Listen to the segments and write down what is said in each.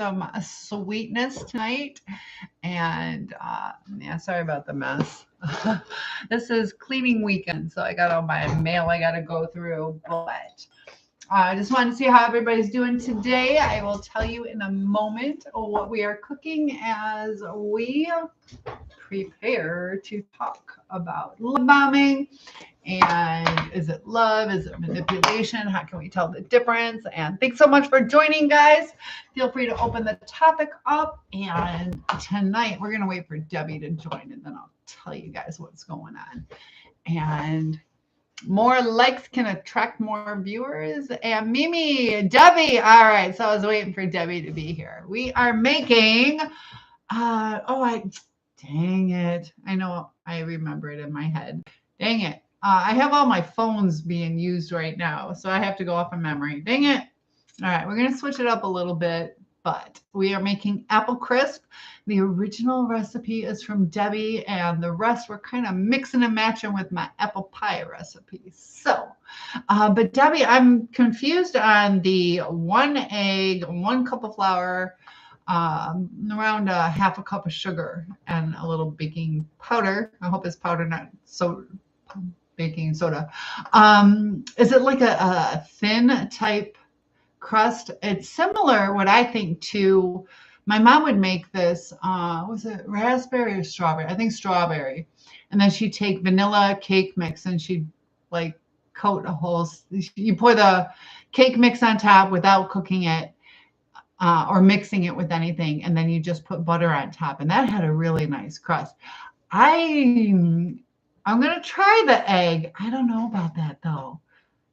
some sweetness tonight. And yeah, sorry about the mess. This is cleaning weekend, so I got all my mail I got to go through. But I just wanted to see how everybody's doing today. I will tell you in a moment what we are cooking as we prepare to talk about love bombing. And is it love? Is it manipulation? How can we tell the difference? And thanks so much for joining, guys. Feel free to open the topic up. And tonight, we're going to wait for Debbie to join, and then I'll tell you guys what's going on. And more likes can attract more viewers. And Mimi, Debbie. All right. So I was waiting for Debbie to be here. We are making, dang it. I know I remember it in my head. Dang it. I have all my phones being used right now, so I have to go off of memory. Dang it. All right, we're going to switch it up a little bit, but we are making apple crisp. The original recipe is from Debbie, and the rest we're kind of mixing and matching with my apple pie recipe. So, but Debbie, I'm confused on the 1 egg, 1 cup of flour, around half a cup of sugar, and a little baking powder. I hope it's powder, not so baking soda. Is it like a thin type crust? It's similar, what I think, to my mom would make this. Was it raspberry or strawberry? I think strawberry. And then she'd take vanilla cake mix and she'd like coat a whole. You pour the cake mix on top without cooking it or mixing it with anything, and then you just put butter on top, and that had a really nice crust. I'm going to try the egg. I don't know about that, though.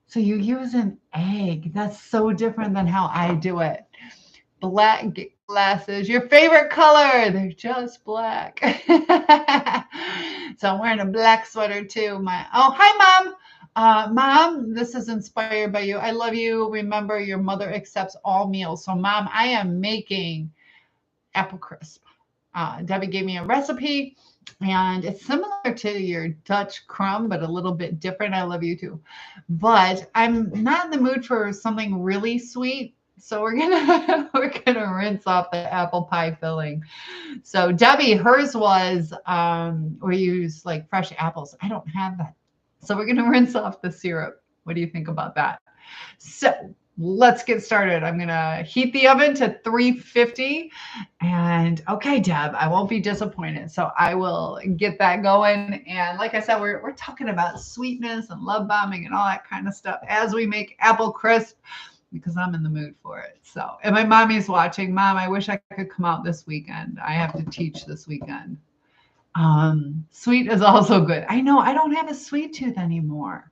So you use an egg. That's so different than how I do it. Black glasses. Your favorite color. They're just black. So I'm wearing a black sweater, too. Hi, Mom. Mom, this is inspired by you. I love you. Remember, your mother accepts all meals. So, Mom, I am making apple crisp. Debbie gave me a recipe. And it's similar to your Dutch crumb, but a little bit different. I love you too. But I'm not in the mood for something really sweet. So we're gonna rinse off the apple pie filling. So Debbie, hers was we use like fresh apples. I don't have that. So we're gonna rinse off the syrup. What do you think about that? So let's get started. I'm going to heat the oven to 350. And okay, Deb, I won't be disappointed. So I will get that going. And like I said, we're talking about sweetness and love bombing and all that kind of stuff as we make apple crisp, because I'm in the mood for it. So, and my mommy's watching. Mom, I wish I could come out this weekend. I have to teach this weekend. Sweet is also good. I know I don't have a sweet tooth anymore.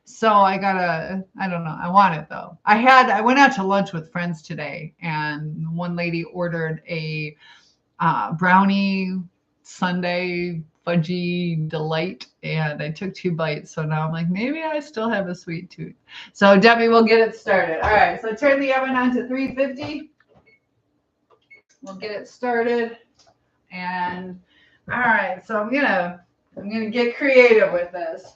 So I don't know. I want it though. I went out to lunch with friends today, and one lady ordered a brownie sundae fudgy delight, and I took 2 bites. So now I'm like, maybe I still have a sweet tooth. So Debbie, we'll get it started. All right. So turn the oven on to 350. We'll get it started. And all right. So I'm gonna get creative with this.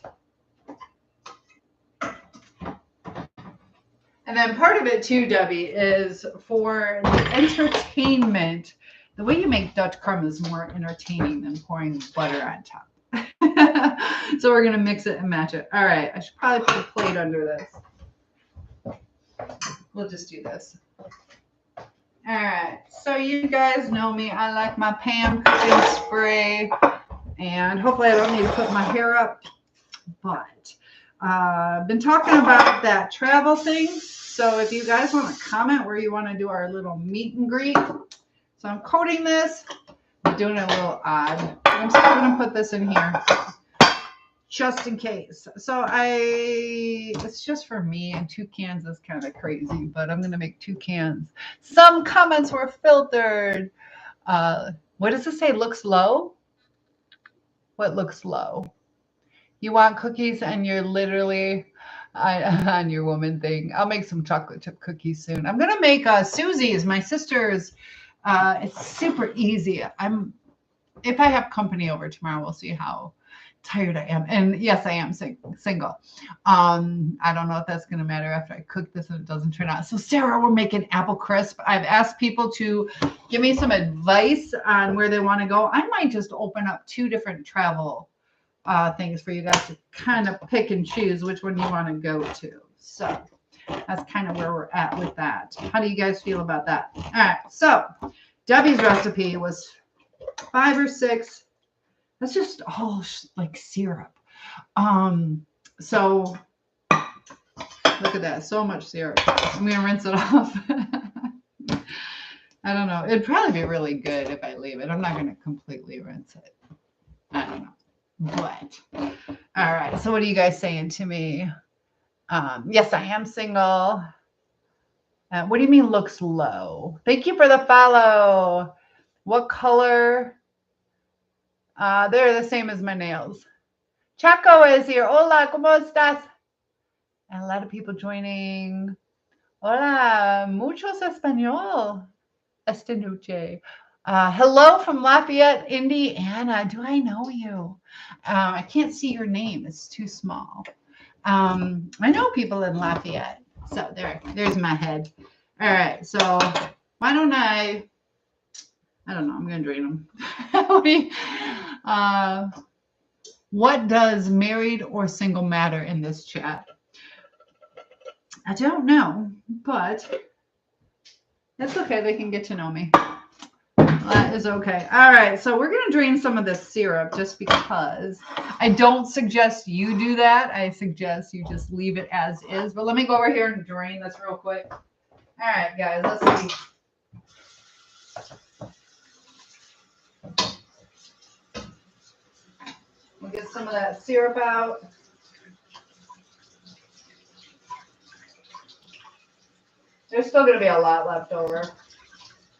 And then part of it too, Debbie, is for the entertainment. The way you make Dutch crumb is more entertaining than pouring butter on top. So we're going to mix it and match it. All right. I should probably put a plate under this. We'll just do this. All right. So you guys know me. I like my Pam cooking spray. And hopefully I don't need to put my hair up. But I've been talking about that travel thing. So if you guys want to comment where you want to do our little meet and greet. So I'm coating this. I'm doing it a little odd. I'm still going to put this in here just in case. So it's just for me, and 2 cans is kind of crazy, but I'm going to make 2 cans. Some comments were filtered. What does it say? Looks low? What looks low? You want cookies and you're literally on your woman thing. I'll make some chocolate chip cookies soon. I'm going to make Susie's, my sister's. It's super easy. If I have company over tomorrow, we'll see how tired I am. And yes, I am single. I don't know if that's going to matter after I cook this and it doesn't turn out. So Sarah, we're making apple crisp. I've asked people to give me some advice on where they want to go. I might just open up 2 different travel things for you guys to kind of pick and choose which one you want to go to. So that's kind of where we're at with that. How do you guys feel about that? All right. So Debbie's recipe was 5 or 6. That's just all like syrup. So look at that. So much syrup. I'm going to rinse it off. I don't know. It'd probably be really good if I leave it. I'm not going to completely rinse it. I don't know. But, all right. So what are you guys saying to me? Yes, I am single. What do you mean looks low? Thank you for the follow. What color? They're the same as my nails. Chaco is here. Hola, ¿cómo estás? And a lot of people joining. Hola, muchos español esta noche. Hello from Lafayette, Indiana. Do I know you? I can't see your name. It's too small. I know people in Lafayette. So there's my head. All right. So why don't I don't know. I'm going to drain them. What does married or single matter in this chat? I don't know, but it's okay. They can get to know me. That is okay. All right. So we're going to drain some of this syrup just because I don't suggest you do that. I suggest you just leave it as is. But let me go over here and drain this real quick. All right, guys. Let's see. We'll get some of that syrup out. There's still going to be a lot left over.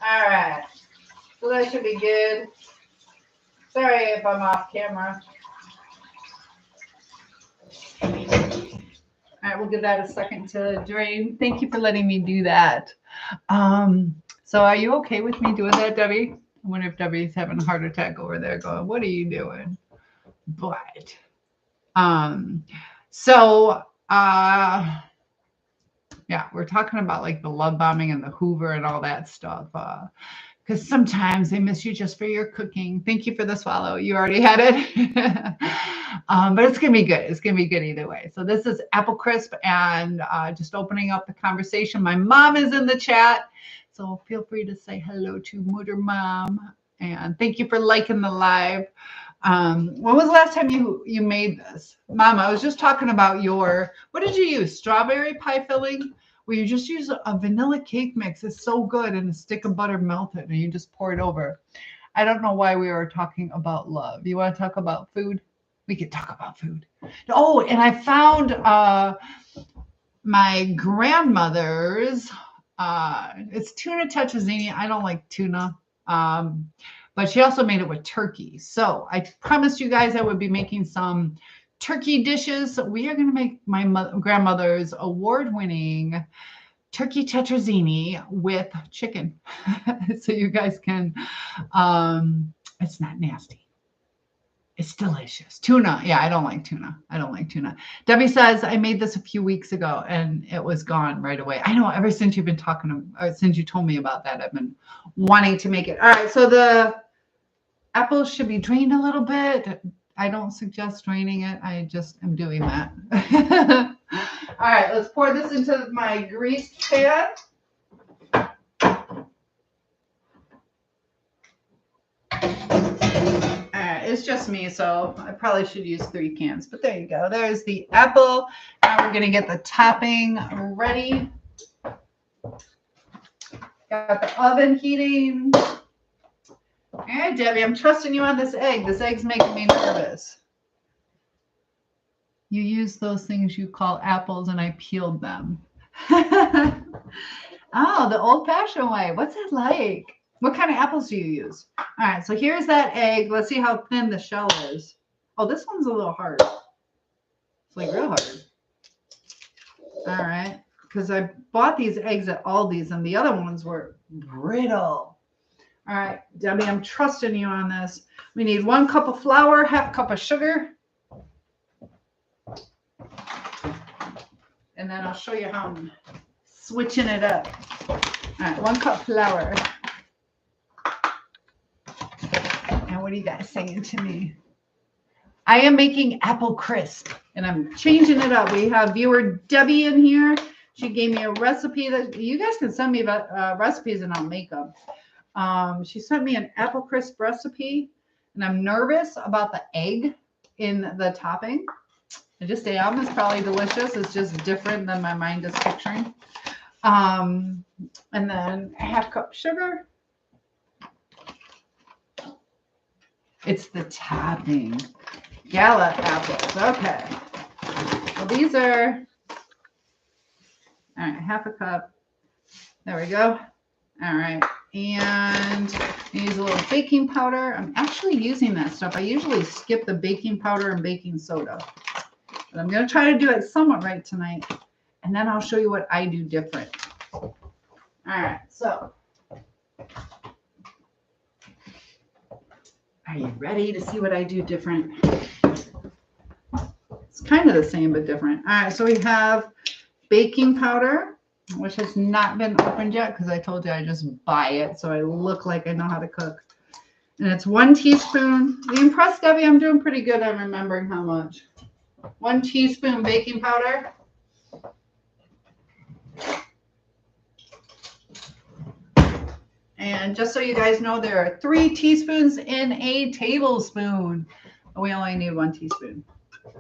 All right. So that should be good. Sorry if I'm off camera. All right, we'll give that a second to drain. Thank you for letting me do that. So are you okay with me doing that, Debbie? I wonder if Debbie's having a heart attack over there going, what are you doing? But, yeah, we're talking about like the love bombing and the Hoover and all that stuff. Because sometimes they miss you just for your cooking. Thank you for the swallow. You already had it. But it's going to be good. It's going to be good either way. So this is Apple Crisp and just opening up the conversation. My mom is in the chat. So feel free to say hello to Mother Mom. And thank you for liking the live. When was the last time you made this? Mom, I was just talking about what did you use? Strawberry pie filling? Where you just use a vanilla cake mix. It's so good, and a stick of butter melted, and you just pour it over. I don't know why we were talking about love. You want to talk about food? We could talk about food. Oh, and I found my grandmother's. It's tuna tetrazzini. I don't like tuna, but she also made it with turkey. So I promised you guys I would be making some turkey dishes. We are going to make my grandmother's award-winning turkey tetrazzini with chicken. So you guys can, it's not nasty. It's delicious. Tuna. Yeah, I don't like tuna. Debbie says, I made this a few weeks ago and it was gone right away. I know ever since you've been talking, since you told me about that, I've been wanting to make it. All right. So the apples should be drained a little bit. I don't suggest draining it. I just am doing that. All right, let's pour this into my greased pan. All right, it's just me, so I probably should use 3 cans, but there you go. There's the apple. Now we're going to get the topping ready. Got the oven heating. All right, Debbie, I'm trusting you on this egg. This egg's making me nervous. You use those things you call apples, and I peeled them. Oh, the old-fashioned way. What's it like? What kind of apples do you use? All right, so here's that egg. Let's see how thin the shell is. Oh, this one's a little hard. It's like real hard. All right, because I bought these eggs at Aldi's, and the other ones were brittle. All right, Debbie, I'm trusting you on this. We need 1 cup of flour, 1/2 cup of sugar. And then I'll show you how I'm switching it up. All right, 1 cup flour. And what are you guys saying to me? I am making apple crisp, and I'm changing it up. We have viewer Debbie in here. She gave me a recipe that you guys can send me recipes, and I'll make them. She sent me an apple crisp recipe, and I'm nervous about the egg in the topping. I just am. It's probably delicious. It's just different than my mind is picturing. And then a 1/2 cup sugar. It's the topping. Gala apples. Okay. Well, these are, all right, 1/2 cup. There we go. All right. And use a little baking powder. I'm actually using that stuff. I usually skip the baking powder and baking soda. But I'm going to try to do it somewhat right tonight. And then I'll show you what I do different. All right. So, are you ready to see what I do different? It's kind of the same, but different. All right. So we have baking powder, which has not been opened yet because I told you I just buy it. So I look like I know how to cook. And it's 1 teaspoon. Are you impressed, Debbie? I'm doing pretty good at remembering how much. 1 teaspoon baking powder. And just so you guys know, there are 3 teaspoons in a tablespoon. We only need 1 teaspoon. All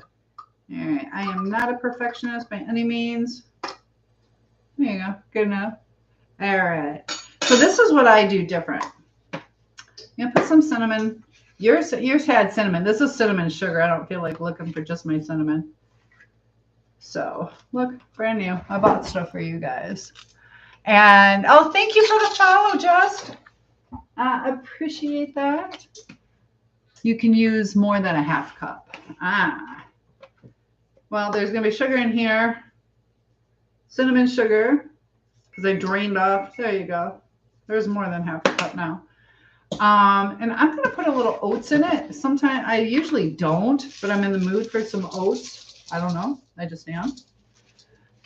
right. I am not a perfectionist by any means. There you go. Good enough. All right. So this is what I do different. I'm going to put some cinnamon. Yours had cinnamon. This is cinnamon sugar. I don't feel like looking for just my cinnamon. So, look, brand new. I bought stuff for you guys. And, oh, thank you for the follow, Just. I appreciate that. You can use more than a 1/2 cup. Well, there's going to be sugar in here. Cinnamon sugar, because I drained off. There you go. There's more than 1/2 cup now. And I'm going to put a little oats in it. Sometimes I usually don't, but I'm in the mood for some oats. I don't know. I just am.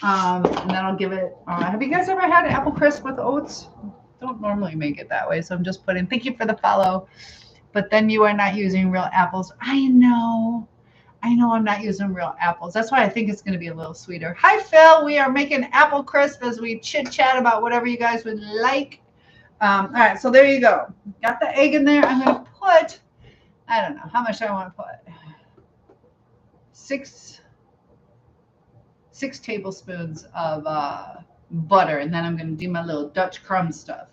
And then I'll give it. Have you guys ever had apple crisp with oats? Don't normally make it that way, so I'm just putting. Thank you for the follow. But then you are not using real apples. I know I'm not using real apples. That's why I think it's going to be a little sweeter. Hi, Phil. We are making apple crisp as we chit-chat about whatever you guys would like. All right, so there you go. Got the egg in there. I'm going to put, I don't know how much I want to put. 6 tablespoons of butter, and then I'm going to do my little Dutch crumb stuff.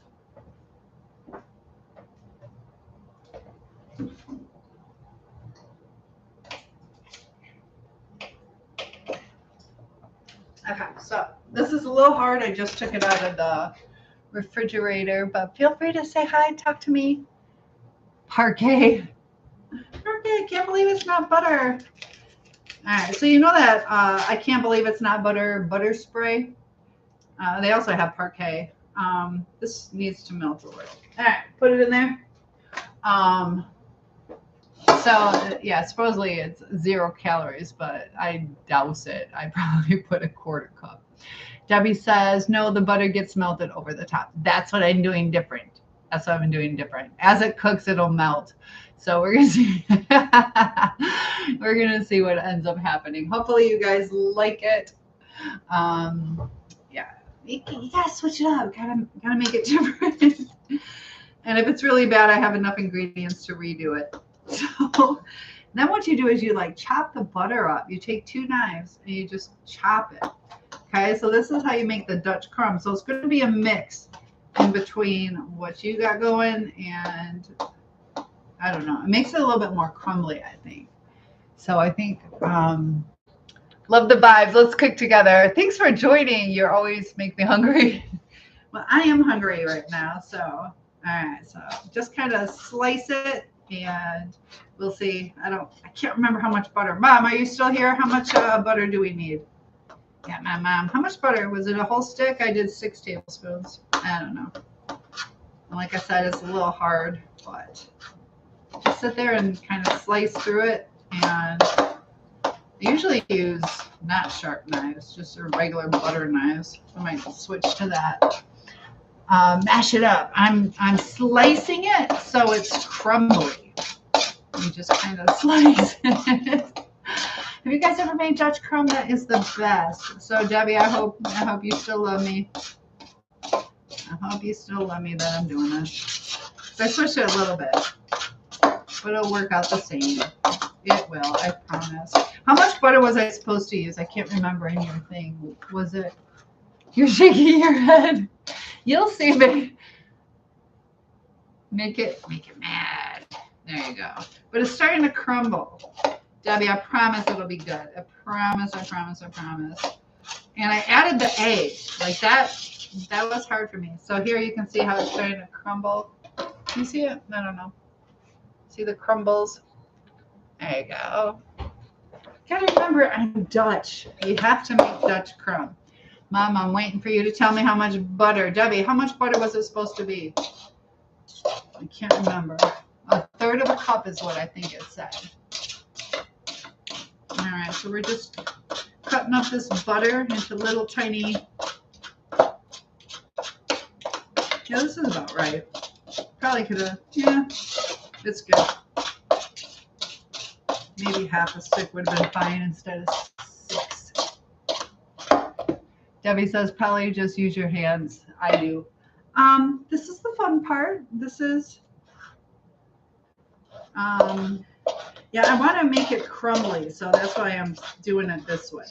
Okay, so this is a little hard. I just took it out of the refrigerator, but feel free to say hi, talk to me. Parquet. Parquet, can't believe it's not butter. All right, so you know that I can't believe it's not butter spray. They also have Parquet. This needs to melt a little. All right, put it in there. So yeah, supposedly it's 0 calories, but I douse it. I probably put a 1/4 cup. Debbie says, no, the butter gets melted over the top. That's what I'm doing different. That's what I'm doing different. As it cooks, it'll melt. So we're gonna see. We're gonna see what ends up happening. Hopefully, you guys like it. Yeah, you gotta switch it up. Gotta make it different. And if it's really bad, I have enough ingredients to redo it. So then what you do is you like chop the butter up. You take 2 knives and you just chop it. Okay, so this is how you make the Dutch crumb. So it's going to be a mix in between what you got going and I don't know. It makes it a little bit more crumbly, I think. So I think, love the vibes. Let's cook together. Thanks for joining. You always make me hungry. Well, I am hungry right now. So, all right. So just kind of slice it and we'll see. I can't remember how much butter. Mom, are you still here? How much butter do we need? Yeah, my mom. How much butter? Was it a whole stick? I did 6 tablespoons. I don't know. And like I said, it's a little hard, but just sit there and kind of slice through it and I usually use not sharp knives, just a regular butter knives. I might switch to that. Mash it up. I'm slicing it so it's crumbly. You just kind of slice it. Have you guys ever made Dutch crumb? That is the best. So Debbie, I hope you still love me. I hope you still love me that I'm doing this. So I switched it a little bit, but it'll work out the same. It will, I promise. How much butter was I supposed to use? I can't remember in your thing. Was it? You're shaking your head. You'll see, babe. Make it mad. There you go. But it's starting to crumble. Debbie, I promise it'll be good. I promise. And I added the egg. Like that was hard for me. So here you can see how it's starting to crumble. Can you see it? I don't know. See the crumbles? There you go. Gotta remember, I'm Dutch. You have to make Dutch crumb. Mom, I'm waiting for you to tell me how much butter. Debbie, how much butter was it supposed to be? I can't remember. 1/3 of a cup is what I think it said. All right, so we're just cutting up this butter into little tiny. Yeah, this is about right. Probably could have, yeah, it's good. Maybe half a stick would have been fine instead of 6. Debbie says probably just use your hands. I do. This is the fun part. This is, yeah, I want to make it crumbly, so that's why I'm doing it this way.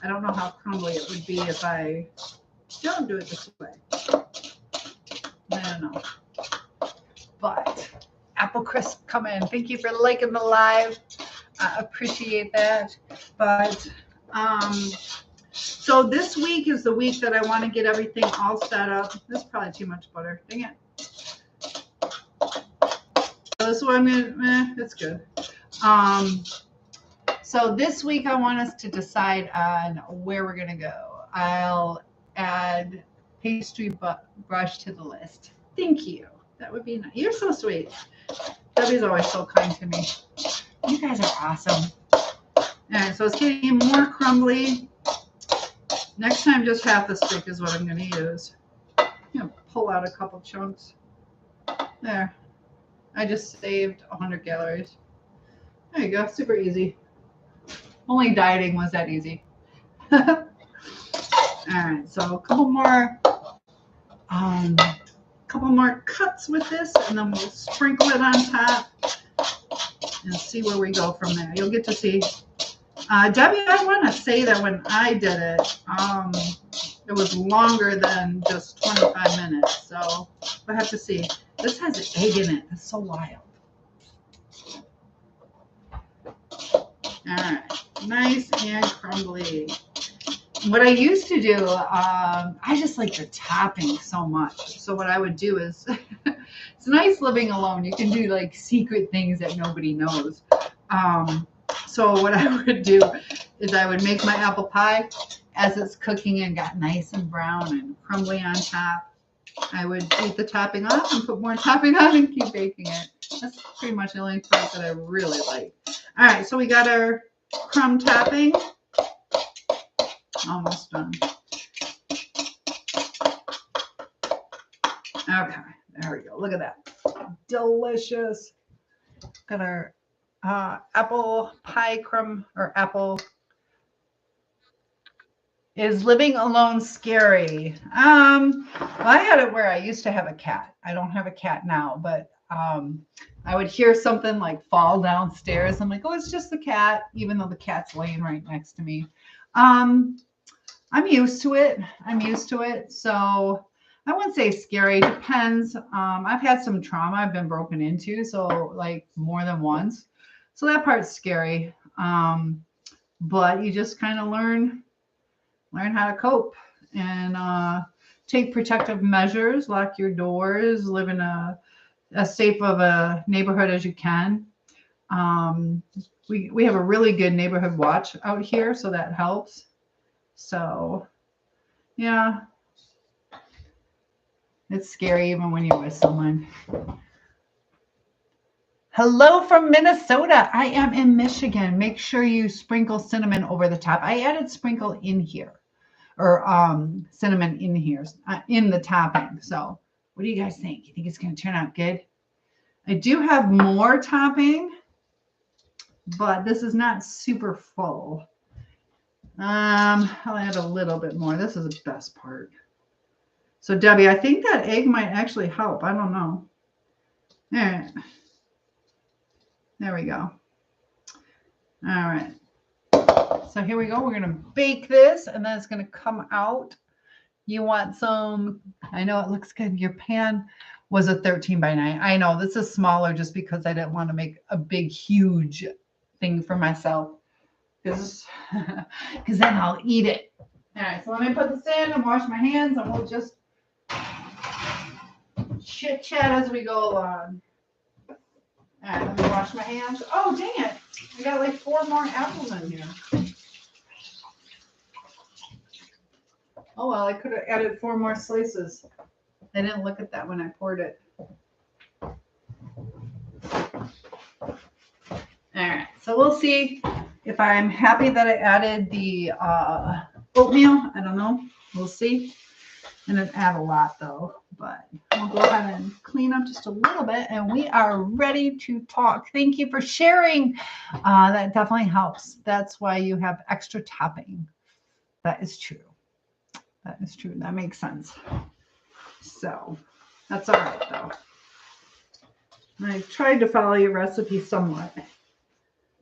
I don't know how crumbly it would be if I don't do it this way. I don't know. But Apple Crisp, come in. Thank you for liking the live. I appreciate that. But so this week is the week that I want to get everything all set up. This is probably too much butter. Dang it. So this is what I'm gonna. It's good. So this week I want us to decide on where we're gonna go. I'll add pastry brush to the list. Thank you. That would be nice. You're so sweet. Debbie's always so kind to me. You guys are awesome. All right, so it's getting more crumbly. Next time, just half the stick is what I'm going to use. I'm going to pull out a couple chunks. There. I just saved 100 calories. There you go. Super easy. Only dieting was that easy. All right, so a couple more cuts with this, and then we'll sprinkle it on top and see where we go from there. You'll get to see. Debbie, I want to say that when I did it, it was longer than just 25 minutes. So we'll have to see. This has an egg in it. That's so wild. All right. Nice and crumbly. What I used to do, I just like the topping so much. So what I would do is, it's nice living alone. You can do like secret things that nobody knows. So what I would do is I would make my apple pie as it's cooking and got nice and brown and crumbly on top. I would eat the topping off and put more topping on and keep baking it. That's pretty much the only part that I really like. All right, so we got our crumb topping. Almost done. Okay, there we go. Look at that. Delicious. Got our apple pie crumb, or apple. Is living alone scary? Well, I had it where I used to have a cat. I don't have a cat now, but I would hear something like fall downstairs. I'm like, oh, it's just the cat, even though the cat's laying right next to me. I'm used to it. So I wouldn't say scary. Depends. I've had some trauma. I've been broken into, so like more than once. So that part's scary. But you just kind of learn how to cope and take protective measures, lock your doors, live in as safe of a neighborhood as you can. We have a really good neighborhood watch out here, so that helps. So, yeah, it's scary even when you're with someone. Hello from Minnesota. I am in Michigan. Make sure you sprinkle cinnamon over the top. I added sprinkle in here, or cinnamon in here, in the topping. So what do you guys think? You think it's going to turn out good? I do have more topping, but this is not super full. I'll add a little bit more. This is the best part. So Debbie, I think that egg might actually help. I don't know. All right. There we go. All right. So here we go. We're going to bake this, and then it's going to come out. You want some, I know it looks good. Your pan was a 13 by 9. I know this is smaller just because I didn't want to make a big, huge thing for myself. Because then I'll eat it. All right, so let me put this in and wash my hands, and we'll just chit chat as we go along. All right, let me wash my hands. Oh, dang it. I got like 4 more apples in here. Oh, well, I could have added 4 more slices. I didn't look at that when I poured it. All right, so we'll see if I'm happy that I added the oatmeal. I don't know. We'll see. I didn't add a lot, though, but we'll go ahead and clean up just a little bit, and we are ready to talk. Thank you for sharing. That definitely helps. That's why you have extra topping. That is true. That is true. That makes sense. So that's all right, though. I tried to follow your recipe somewhat.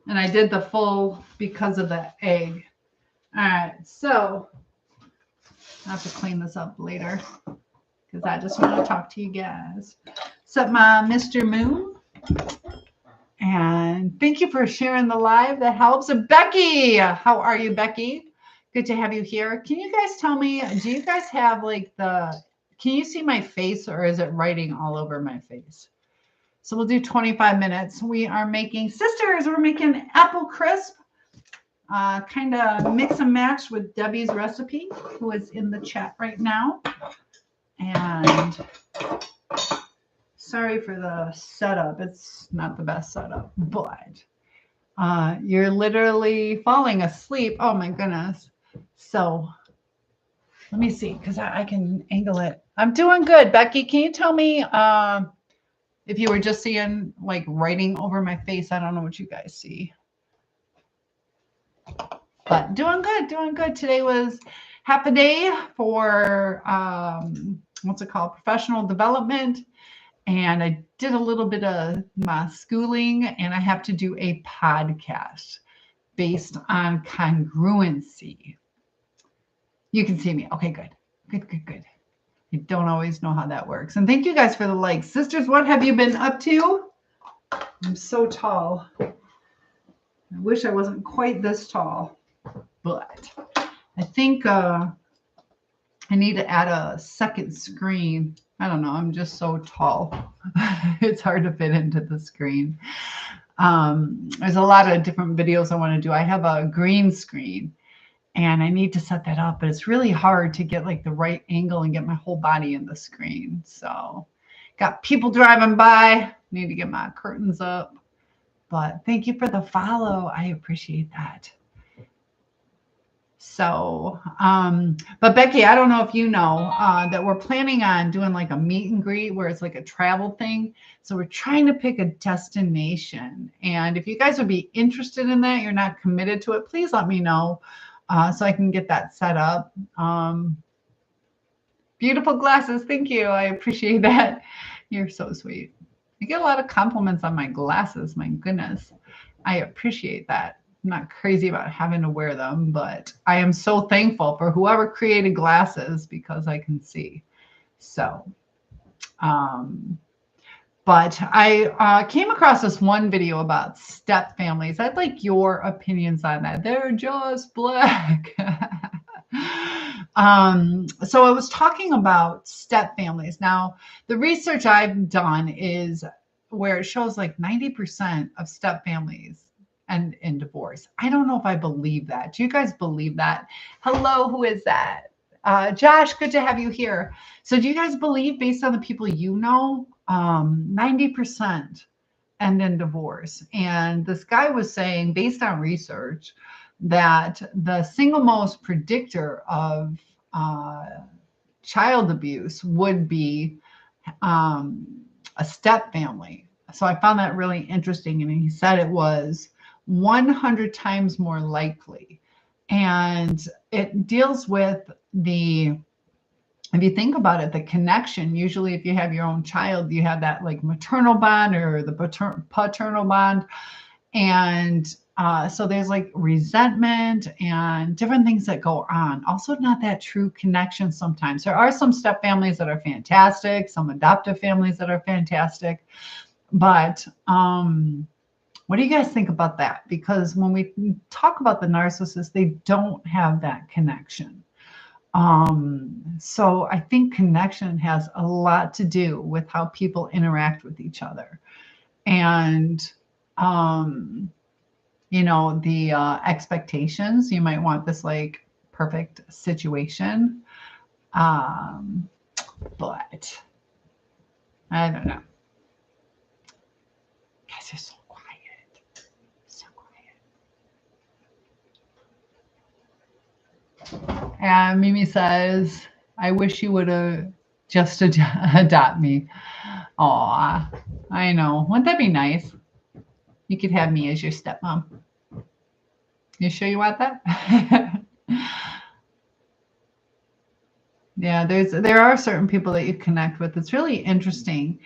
And I did the full because of the egg. All right. So I have to clean this up later because I just want to talk to you guys. What's up, my Mr. Moon? And thank you for sharing the live. That helps. And Becky, how are you, Becky? Good to have you here. Can you guys tell me, do you guys have like can you see my face, or is it writing all over my face? So we'll do 25 minutes. We are making, sisters, we're making apple crisp, kind of mix and match with Debbie's recipe, who is in the chat right now. And sorry for the setup. It's not the best setup, but you're literally falling asleep. Oh my goodness. So let me see, because I can angle it. I'm doing good. Becky, can you tell me if you were just seeing like writing over my face? I don't know what you guys see. But doing good, doing good. Today was half a day for, what's it called? Professional development. And I did a little bit of my schooling, and I have to do a podcast based on congruency. You can see me. Okay, good. Good, good, good. I don't always know how that works. And thank you guys for the likes. Sisters, what have you been up to? I'm so tall. I wish I wasn't quite this tall, but I think I need to add a second screen. I don't know. I'm just so tall. It's hard to fit into the screen. There's a lot of different videos I want to do. I have a green screen, and I need to set that up, but it's really hard to get like the right angle and get my whole body in the screen. So got people driving by. Need to get my curtains up. But thank you for the follow. I appreciate that. So, but Becky, I don't know if you know that we're planning on doing like a meet and greet where it's like a travel thing. So we're trying to pick a destination. And if you guys would be interested in that, you're not committed to it, please let me know so I can get that set up. Beautiful glasses. Thank you. I appreciate that. You're so sweet. I get a lot of compliments on my glasses. My goodness. I appreciate that. I'm not crazy about having to wear them, but I am so thankful for whoever created glasses because I can see. So, but I came across this one video about step families. I'd like your opinions on that. They're just black. So I was talking about step families. Now, the research I've done is where it shows like 90% of step families end in divorce. I don't know if I believe that. Do you guys believe that? Hello, who is that? Josh, good to have you here. So do you guys believe, based on the people you know, 90% end in divorce. And this guy was saying, based on research, that the single most predictor of child abuse would be um, a step family. So I found that really interesting. And he said it was 100 times more likely. And it deals with the, if you think about it, the connection. Usually if you have your own child, you have that like maternal bond or the paternal bond. And so there's like resentment and different things that go on. Also, not that true connection sometimes. There are some step families that are fantastic, some adoptive families that are fantastic. But what do you guys think about that? Because when we talk about the narcissist, they don't have that connection. So I think connection has a lot to do with how people interact with each other. And you know, the expectations, you might want this like perfect situation. But I don't know. Guys are so quiet. So quiet. And Mimi says, I wish you would have just adopt me. Aw, I know. Wouldn't that be nice? You could have me as your stepmom. You sure you want that? Yeah, there are certain people that you connect with. It's really interesting.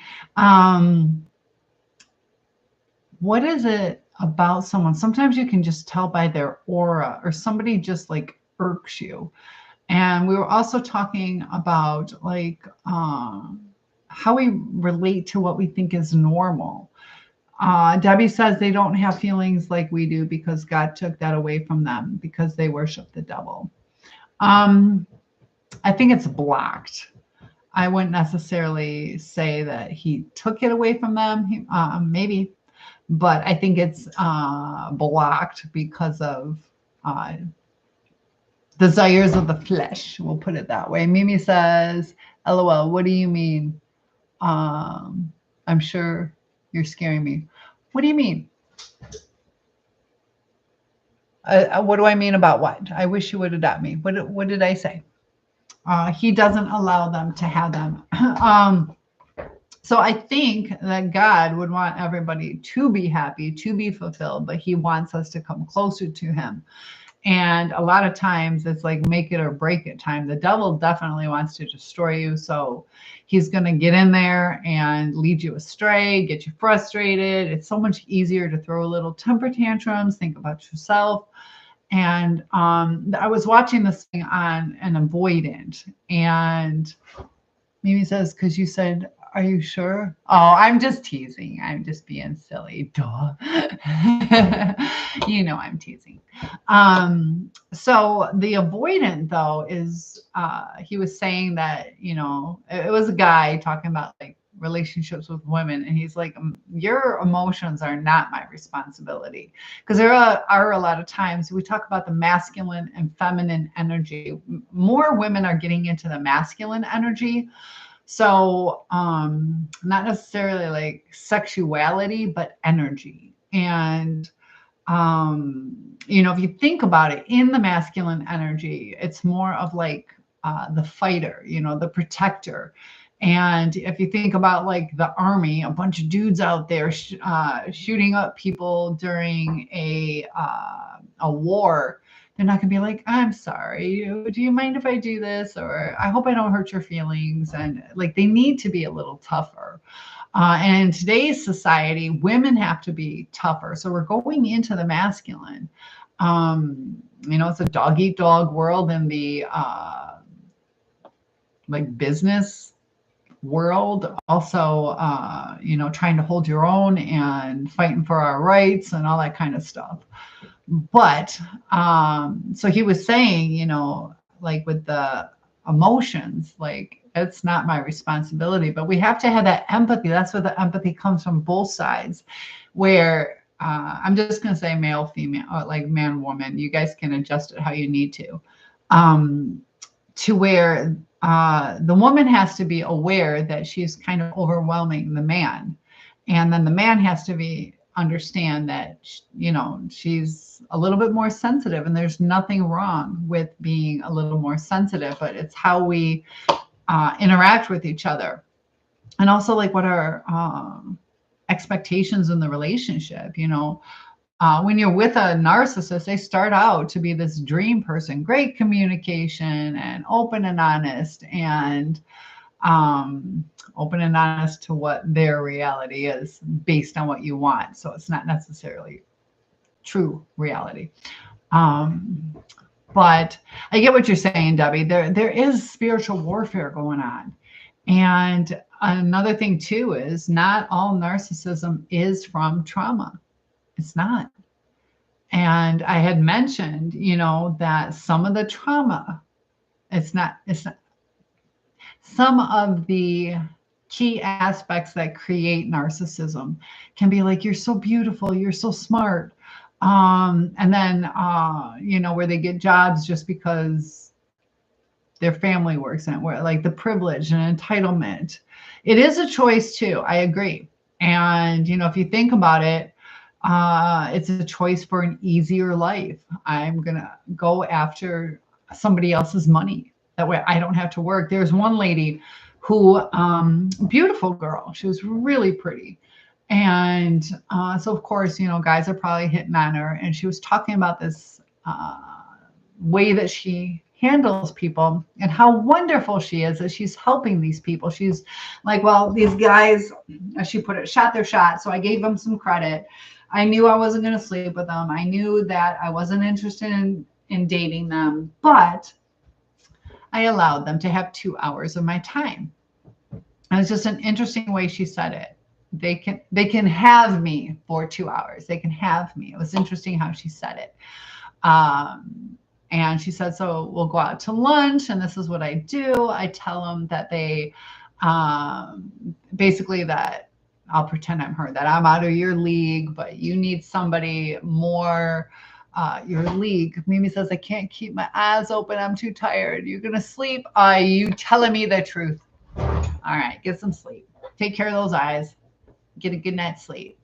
What is it about someone? Sometimes you can just tell by their aura, or somebody just like irks you. And we were also talking about like how we relate to what we think is normal. Debbie says they don't have feelings like we do because God took that away from them because they worship the devil. I think it's blocked. I wouldn't necessarily say that he took it away from them. Maybe, but I think it's blocked because of desires of the flesh. We'll put it that way. Mimi says, LOL, what do you mean? I'm sure you're scaring me. What do you mean? What do I mean about what? I wish you would adopt me. What did I say? He doesn't allow them to have them. So I think that God would want everybody to be happy, to be fulfilled, but he wants us to come closer to him. And a lot of times it's like make it or break it time. The devil definitely wants to destroy you. So he's going to get in there and lead you astray, get you frustrated. It's so much easier to throw a little temper tantrums, think about yourself. And I was watching this thing on an avoidant, and Mimi says, because you said, are you sure? Oh, I'm just teasing. I'm just being silly. Duh. You know I'm teasing. So the avoidant, though, is he was saying that, you know, it was a guy talking about like relationships with women, and he's like, your emotions are not my responsibility. Because there are a lot of times we talk about the masculine and feminine energy. More women are getting into the masculine energy. So not necessarily like sexuality, but energy. And you know, if you think about it, in the masculine energy, it's more of like the fighter, you know, the protector. And if you think about like the army, a bunch of dudes out there shooting up people during a war, they're not gonna be like, I'm sorry, do you mind if I do this? Or I hope I don't hurt your feelings. And like, they need to be a little tougher. And in today's society, women have to be tougher. So we're going into the masculine. You know, it's a dog eat dog world in the like business world. Also, you know, trying to hold your own and fighting for our rights and all that kind of stuff. But so he was saying, you know, like with the emotions, like it's not my responsibility, but we have to have that empathy. That's where the empathy comes from, both sides, where I'm just going to say male, female, or like man, woman. You guys can adjust it how you need to where the woman has to be aware that she's kind of overwhelming the man. And then the man has to understand that, she's a little bit more sensitive, and there's nothing wrong with being a little more sensitive, but it's how we interact with each other. And also like what are expectations in the relationship, when you're with a narcissist, they start out to be this dream person, great communication and open and honest to what their reality is based on what you want. So it's not necessarily true reality. But I get what you're saying, Debbie. There is spiritual warfare going on. And another thing too is not all narcissism is from trauma. It's not. And I had mentioned, that some of the trauma, it's not some of the key aspects that create narcissism can be like, you're so beautiful, you're so smart. And then, where they get jobs just because their family works in it, where like the privilege and entitlement. It is a choice too. I agree. And, if you think about it, it's a choice for an easier life. I'm going to go after somebody else's money. That way I don't have to work. There's one lady who, beautiful girl. She was really pretty. And so, of course, guys are probably hitting on her. And she was talking about this way that she handles people and how wonderful she is that she's helping these people. She's like, well, these guys, as she put it, shot their shot. So I gave them some credit. I knew I wasn't going to sleep with them. I knew that I wasn't interested in dating them, but I allowed them to have 2 hours of my time. And it's just an interesting way she said it. They can have me for 2 hours. They can have me. It was interesting how she said it. And she said, so we'll go out to lunch, and this is what I do. I tell them that they, basically that I'll pretend I'm her, that I'm out of your league, but you need somebody more your league. Mimi says, I can't keep my eyes open. I'm too tired. You're going to sleep? Are you telling me the truth? All right, get some sleep. Take care of those eyes. Get a good night's sleep.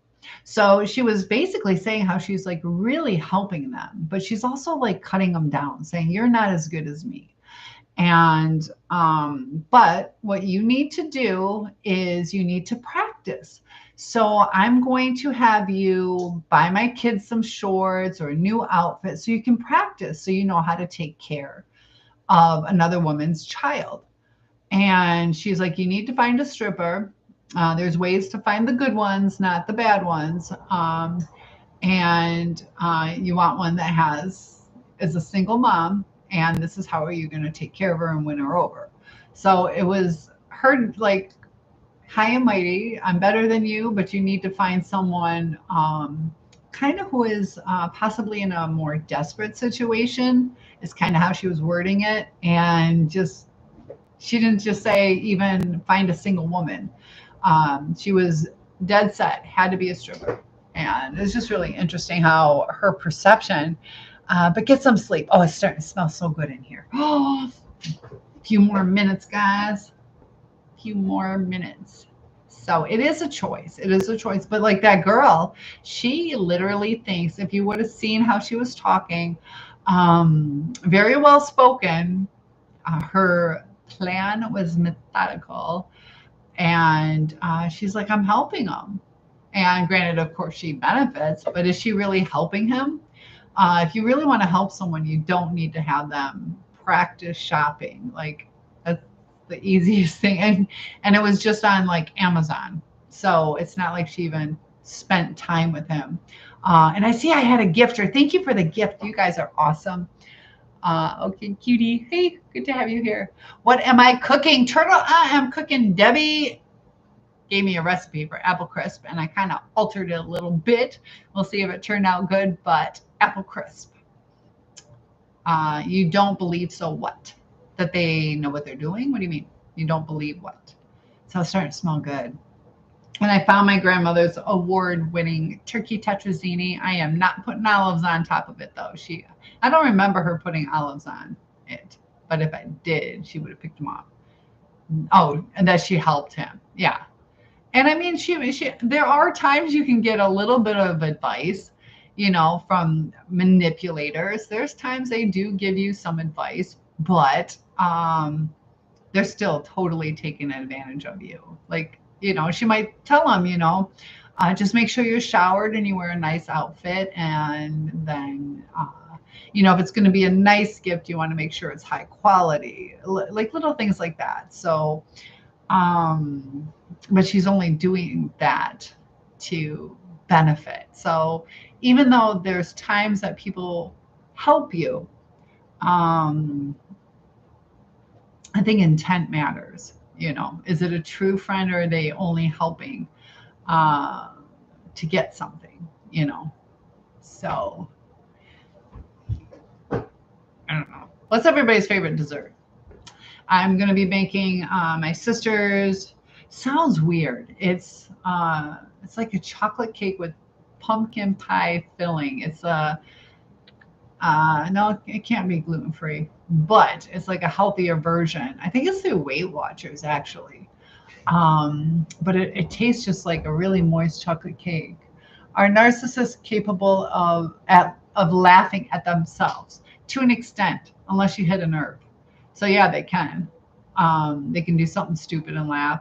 So she was basically saying how she's like really helping them, but she's also like cutting them down, saying, you're not as good as me. And, but what you need to do is you need to practice. So I'm going to have you buy my kids some shorts or a new outfit so you can practice, so you know how to take care of another woman's child. And she's like, you need to find a stripper. There's ways to find the good ones, not the bad ones. And you want one that is a single mom. And this is how are you going to take care of her and win her over. So it was her like, high and mighty, I'm better than you, but you need to find someone kind of who is possibly in a more desperate situation, is kind of how she was wording it. And she didn't just say even find a single woman. She was dead set, had to be a stripper. And it's just really interesting how her perception, but get some sleep. Oh, it's starting to smell so good in here. Oh, a few more minutes, guys. Few more minutes. So it is a choice. It is a choice. But like that girl, she literally thinks, if you would have seen how she was talking, very well spoken. Her plan was methodical. And she's like, I'm helping him. And granted, of course, she benefits, but is she really helping him? If you really want to help someone, you don't need to have them practice shopping. Like, that's the easiest thing. And it was just on like Amazon. So it's not like she even spent time with him. And I see I had a gifter. Thank you for the gift. You guys are awesome. Okay, cutie. Hey, good to have you here. What am I cooking? Turtle, I am cooking. Debbie gave me a recipe for apple crisp, and I kind of altered it a little bit. We'll see if it turned out good, but apple crisp. You don't believe, so what? That they know what they're doing? What do you mean? You don't believe what? So it's starting to smell good. And I found my grandmother's award-winning turkey tetrazzini. I am not putting olives on top of it, though. I don't remember her putting olives on it, but if I did, she would have picked them off. Oh, and that she helped him. Yeah. And I mean, she, there are times you can get a little bit of advice, you know, from manipulators. There's times they do give you some advice, but they're still totally taking advantage of you. Like, you know, she might tell them, you know, just make sure you're showered and you wear a nice outfit. And then, you know, if it's going to be a nice gift, you want to make sure it's high quality, like little things like that. So, um, but she's only doing that to benefit. So even though there's times that people help you, um, I think intent matters. You know, is it a true friend or are they only helping uh, to get something? You know, so I don't know. What's everybody's favorite dessert? I'm gonna be making my sister's. Sounds weird. It's like a chocolate cake with pumpkin pie filling. It's a no, it can't be gluten free, but it's like a healthier version. I think it's through Weight Watchers actually. But it tastes just like a really moist chocolate cake. Are narcissists capable of laughing at themselves to an extent, unless you hit a nerve? So yeah, they can. They can do something stupid and laugh.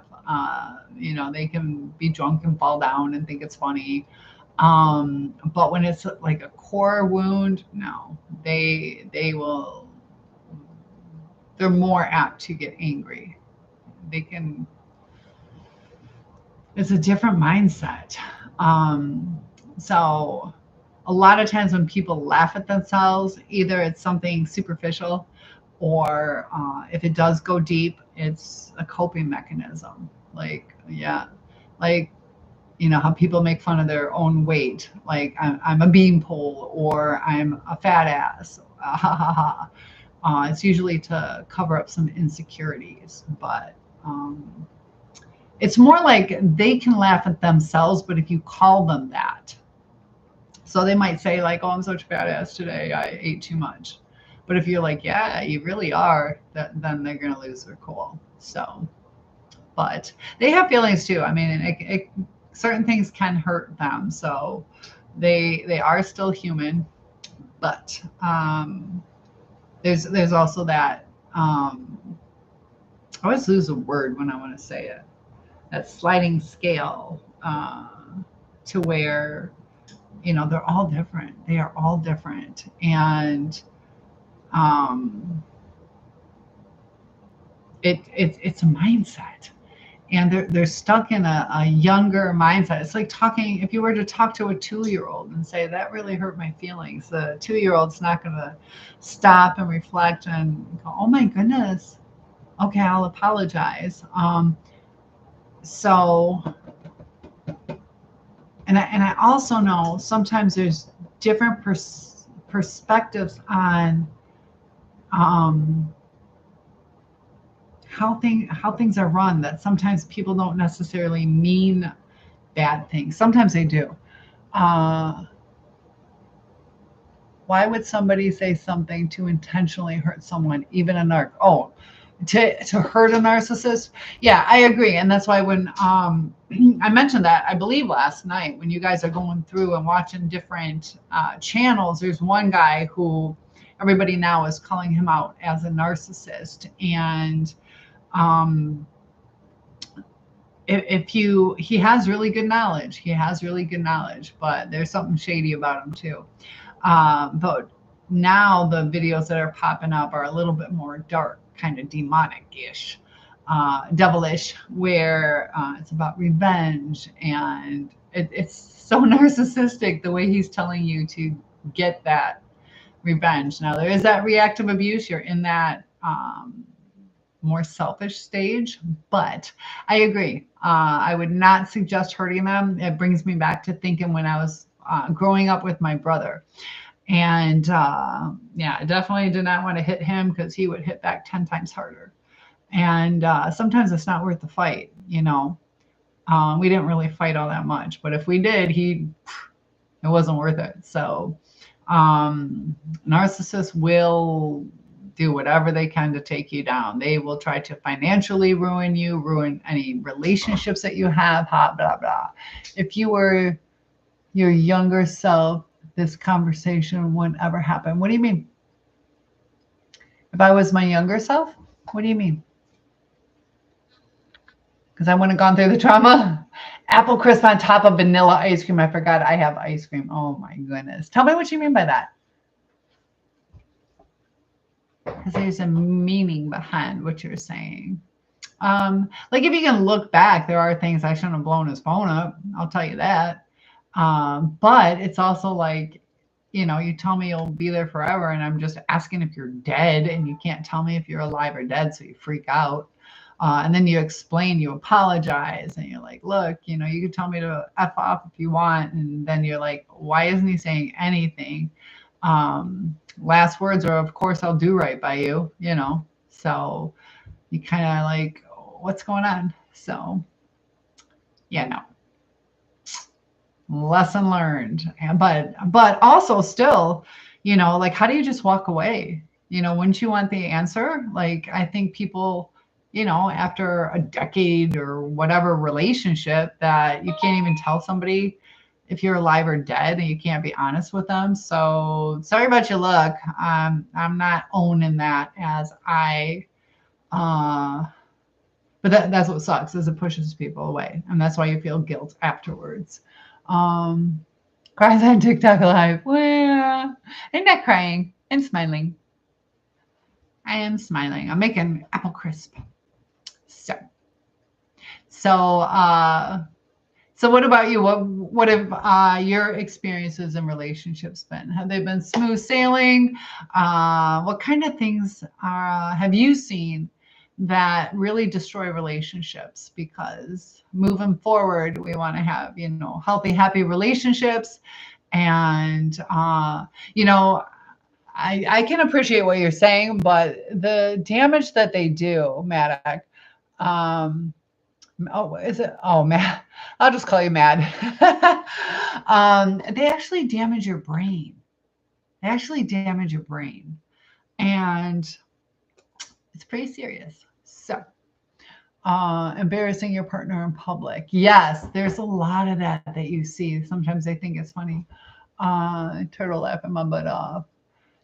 You know, they can be drunk and fall down and think it's funny. But when it's like a core wound, no, they will. They're more apt to get angry. They can. It's a different mindset. Um, so a lot of times when people laugh at themselves, either it's something superficial or if it does go deep, it's a coping mechanism. Like, yeah, like, you know, how people make fun of their own weight. Like, I'm a beanpole or I'm a fat ass. Ha ha ha. It's usually to cover up some insecurities, but it's more like they can laugh at themselves, but if you call them that, so they might say like, "Oh, I'm such a badass today. I ate too much." But if you're like, "Yeah, you really are," then they're gonna lose their cool. So, but they have feelings too. I mean, certain things can hurt them, so they are still human. But there's also that. I always lose a word when I want to say it. That sliding scale to where, you know, they're all different. They are all different, and um, it's a mindset, and they're stuck in a younger mindset. It's like talking. If you were to talk to a 2-year old and say that really hurt my feelings, the 2-year old's not going to stop and reflect and go, "Oh my goodness, okay, I'll apologize." So, and I also know sometimes there's different perspectives on um, how things are run. That sometimes people don't necessarily mean bad things. Sometimes they do. Uh, why would somebody say something to intentionally hurt someone, even a narc? Oh, to hurt a narcissist? Yeah, I agree, and that's why when I mentioned that, I believe last night when you guys are going through and watching different channels, there's one guy who everybody now is calling him out as a narcissist, and um, if you he has really good knowledge, he has really good knowledge, but there's something shady about him too. But now the videos that are popping up are a little bit more dark, kind of demonic-ish, devilish, where it's about revenge, and it's so narcissistic the way he's telling you to get that revenge. Now there is that reactive abuse. You're in that more selfish stage, but I agree. I would not suggest hurting them. It brings me back to thinking when I was growing up with my brother. And yeah, I definitely did not want to hit him because he would hit back 10 times harder. And sometimes it's not worth the fight, you know. We didn't really fight all that much, but if we did, it wasn't worth it. So, narcissists will do whatever they can to take you down. They will try to financially ruin you, ruin any relationships that you have, blah, blah, blah. If you were your younger self, this conversation wouldn't ever happen. What do you mean? If I was my younger self? What do you mean? Because I wouldn't have gone through the trauma. Apple crisp on top of vanilla ice cream. I forgot I have ice cream. Oh my goodness. Tell me what you mean by that. Because there's a meaning behind what you're saying. Like if you can look back, there are things I shouldn't have blown his phone up. I'll tell you that. But it's also like, you know, you tell me you'll be there forever, and I'm just asking if you're dead, and you can't tell me if you're alive or dead, so you freak out. And then you explain, you apologize, and you're like, look, you know, you can tell me to F off if you want. And then you're like, why isn't he saying anything? Last words are, of course, I'll do right by you, you know. So you kind of like, what's going on? So, yeah, no. Lesson learned. But also still, you know, like, how do you just walk away? You know, wouldn't you want the answer? Like, I think people, you know, after a decade or whatever relationship, that you can't even tell somebody if you're alive or dead, and you can't be honest with them. So sorry about your luck. I'm not owning that as but that's what sucks, is it pushes people away. And that's why you feel guilt afterwards. Cries on TikTok live. Well, I'm not crying. I'm smiling. I am smiling. I'm making apple crisp. So what about you? What have your experiences in relationships been? Have they been smooth sailing? What kind of things have you seen that really destroy relationships? Because moving forward, we want to have, you know, healthy, happy relationships. And, you know, I can appreciate what you're saying, but the damage that they do, Maddox, oh, is it? Oh, Mad. I'll just call you Mad. They actually damage your brain. They actually damage your brain. And it's pretty serious. So, embarrassing your partner in public. Yes, there's a lot of that you see. Sometimes they think it's funny. Turtle laughing my butt off.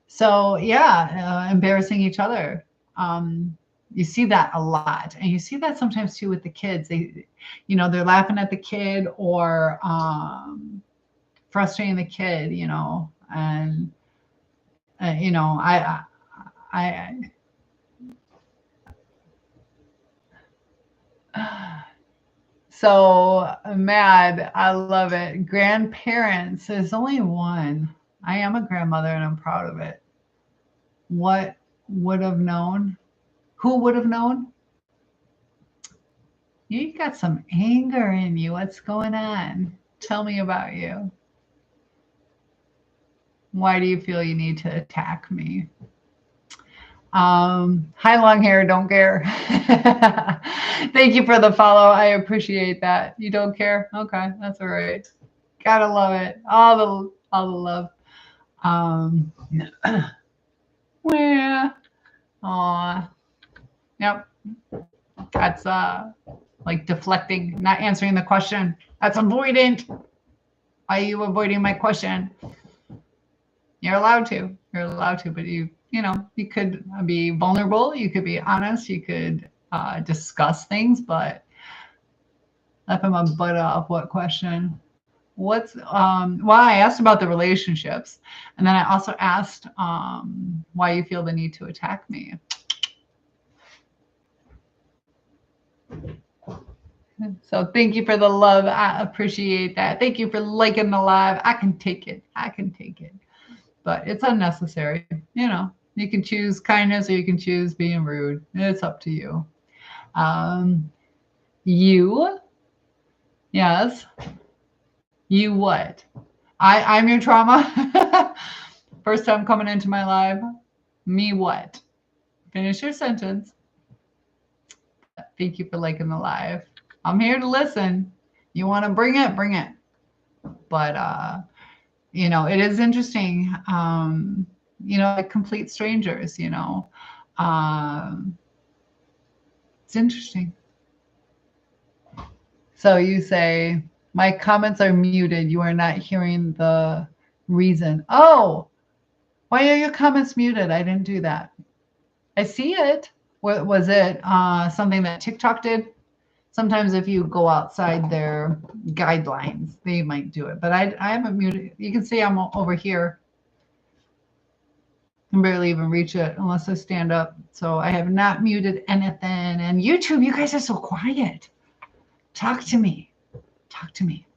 So, yeah, embarrassing each other. You see that a lot, and you see that sometimes too with the kids. They, you know, they're laughing at the kid or frustrating the kid, you know, and you know, so Mad, I love it. Grandparents, there's only one. I am a grandmother, and I'm proud of it. What would have known? Who would have known? You got some anger in you. What's going on? Tell me about you. Why do you feel you need to attack me? Hi, long hair, don't care. Thank you for the follow. I appreciate that. You don't care? Okay, that's all right. Gotta love it. All the love. Yeah. Aw. Yep. That's like deflecting, not answering the question. That's avoidant. Why are you avoiding my question? You're allowed to. You're allowed to, but you know, you could be vulnerable. You could be honest. You could discuss things, but laughing my butt off. What question? What's well, I asked about the relationships, and then I also asked why you feel the need to attack me. So thank you for the love. I appreciate that. Thank you for liking the live. I can take it. I can take it. But it's unnecessary. You know, you can choose kindness or you can choose being rude. It's up to you. You, yes. You what? I'm your trauma. First time coming into my live. Me what? Finish your sentence. Thank you for liking the live. I'm here to listen. You want to bring it, bring it. But you know, it is interesting. like complete strangers, It's interesting. So you say, my comments are muted. You are not hearing the reason. Oh, why are your comments muted? I didn't do that. I see it. What was it? Something that TikTok did? Sometimes if you go outside their guidelines, they might do it. But I haven't muted. You can see I'm over here. I can barely even reach it unless I stand up. So I have not muted anything. And YouTube, you guys are so quiet. Talk to me. Talk to me.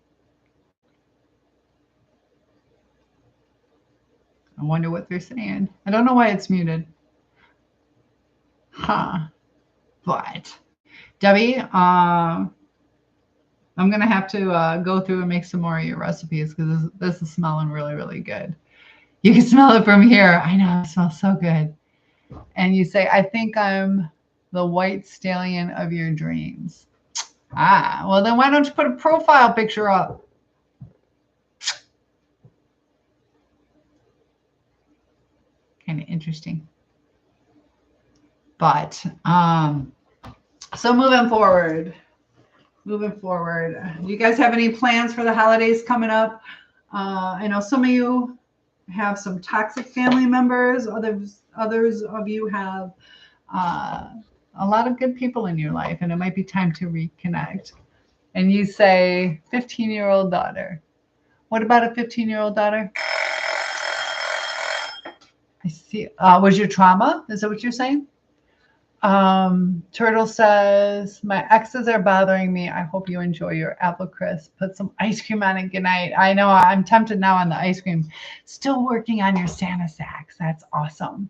I wonder what they're saying. I don't know why it's muted. Huh. But Debbie, I'm going to have to go through and make some more of your recipes because this is smelling really, really good. You can smell it from here. I know, it smells so good. And you say, I think I'm the white stallion of your dreams. Well, then why don't you put a profile picture up? Kind of interesting. But so moving forward, do you guys have any plans for the holidays coming up? I know some of you have some toxic family members. Others of you have a lot of good people in your life, and it might be time to reconnect. And you say 15-year-old daughter. What about a 15-year-old daughter? I see. Was your trauma? Is that what you're saying? Turtle says, my exes are bothering me. I hope you enjoy your apple crisp. Put some ice cream on it. Good night. I know I'm tempted now on the ice cream. Still working on your Santa sacks. That's awesome.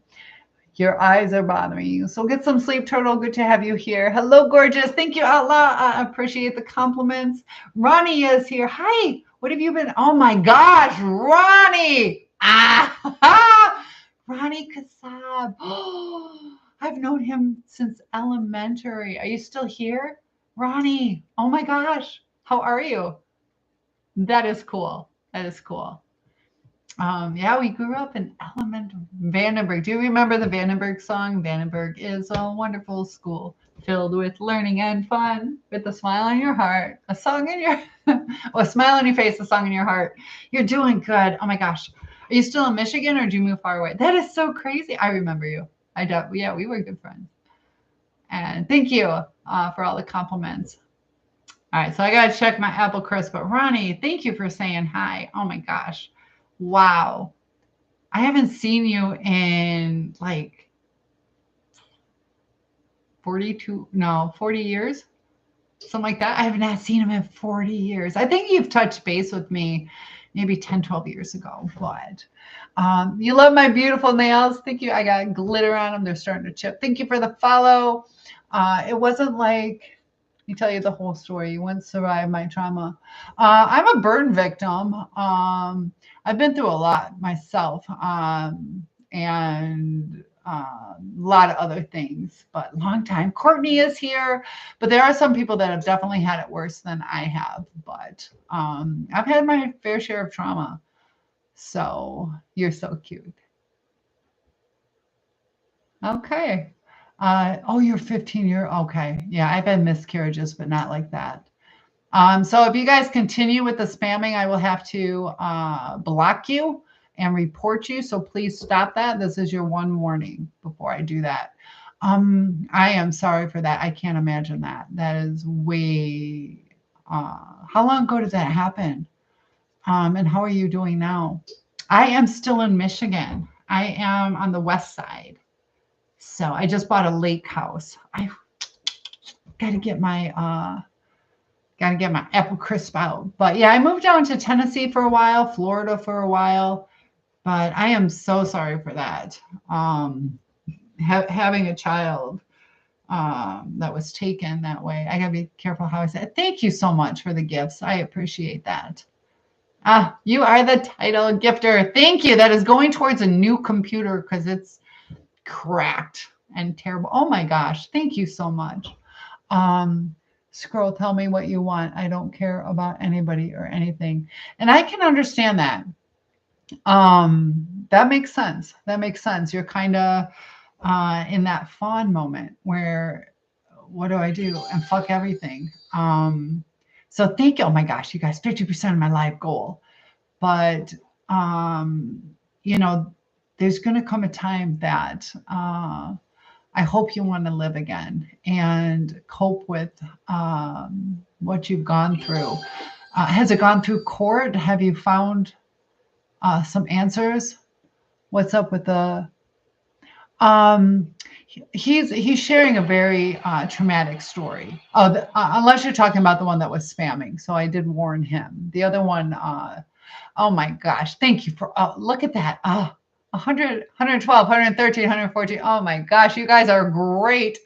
Your eyes are bothering you. So get some sleep, Turtle. Good to have you here. Hello, gorgeous. Thank you, Outlaw. I appreciate the compliments. Ronnie is here. Hi. What have you been? Oh my gosh, Ronnie. Ronnie Kassab. Oh, I've known him since elementary. Are you still here? Ronnie. Oh my gosh. How are you? That is cool. That is cool. Yeah, we grew up in Vandenberg. Do you remember the Vandenberg song? Vandenberg is a wonderful school filled with learning and fun, with a smile on your heart, a song in your, a smile on your face, a song in your heart. You're doing good. Oh my gosh. Are you still in Michigan or did you move far away? That is so crazy. I remember you. Yeah, we were good friends. And thank you for all the compliments. All right, so I got to check my apple crisp. But Ronnie, thank you for saying hi. Oh my gosh. Wow. I haven't seen you in like 40 years, something like that. I have not seen him in 40 years. I think you've touched base with me maybe 10, 12 years ago. But you love my beautiful nails. Thank you. I got glitter on them. They're starting to chip. Thank you for the follow. It wasn't like, let me tell you the whole story. You wouldn't survive my trauma. I'm a burn victim. I've been through a lot myself, and a lot of other things, but long time. Courtney is here, but there are some people that have definitely had it worse than I have. But I've had my fair share of trauma. So you're so cute. Okay. You're 15 years. Okay. Yeah, I've had miscarriages, but not like that. So if you guys continue with the spamming, I will have to block you and report you. So please stop that. This is your one warning before I do that. I am sorry for that. I can't imagine that. That is way. How long ago did that happen? And how are you doing now? I am still in Michigan. I am on the west side. So I just bought a lake house. I got to get my apple crisp out. But yeah, I moved down to Tennessee for a while, Florida for a while. But I am so sorry for that. Having a child that was taken that way. I got to be careful how I say it. Thank you so much for the gifts. I appreciate that. You are the title gifter. Thank you. That is going towards a new computer because it's cracked and terrible. Oh my gosh. Thank you so much. Scroll, tell me what you want. I don't care about anybody or anything. And I can understand that. That makes sense. That makes sense. You're kind of in that fawn moment where, what do I do? And fuck everything. So thank you. Oh my gosh, you guys, 50% of my life goal. But, um, you know, there's going to come a time that I hope you want to live again and cope with what you've gone through. Has it gone through court? Have you found some answers? What's up with the um he's sharing a very traumatic story. Oh, unless you're talking about the one that was spamming. So I did warn him. The other one, oh my gosh, thank you for look at that. 100, 112, 113, 114. Oh my gosh, you guys are great.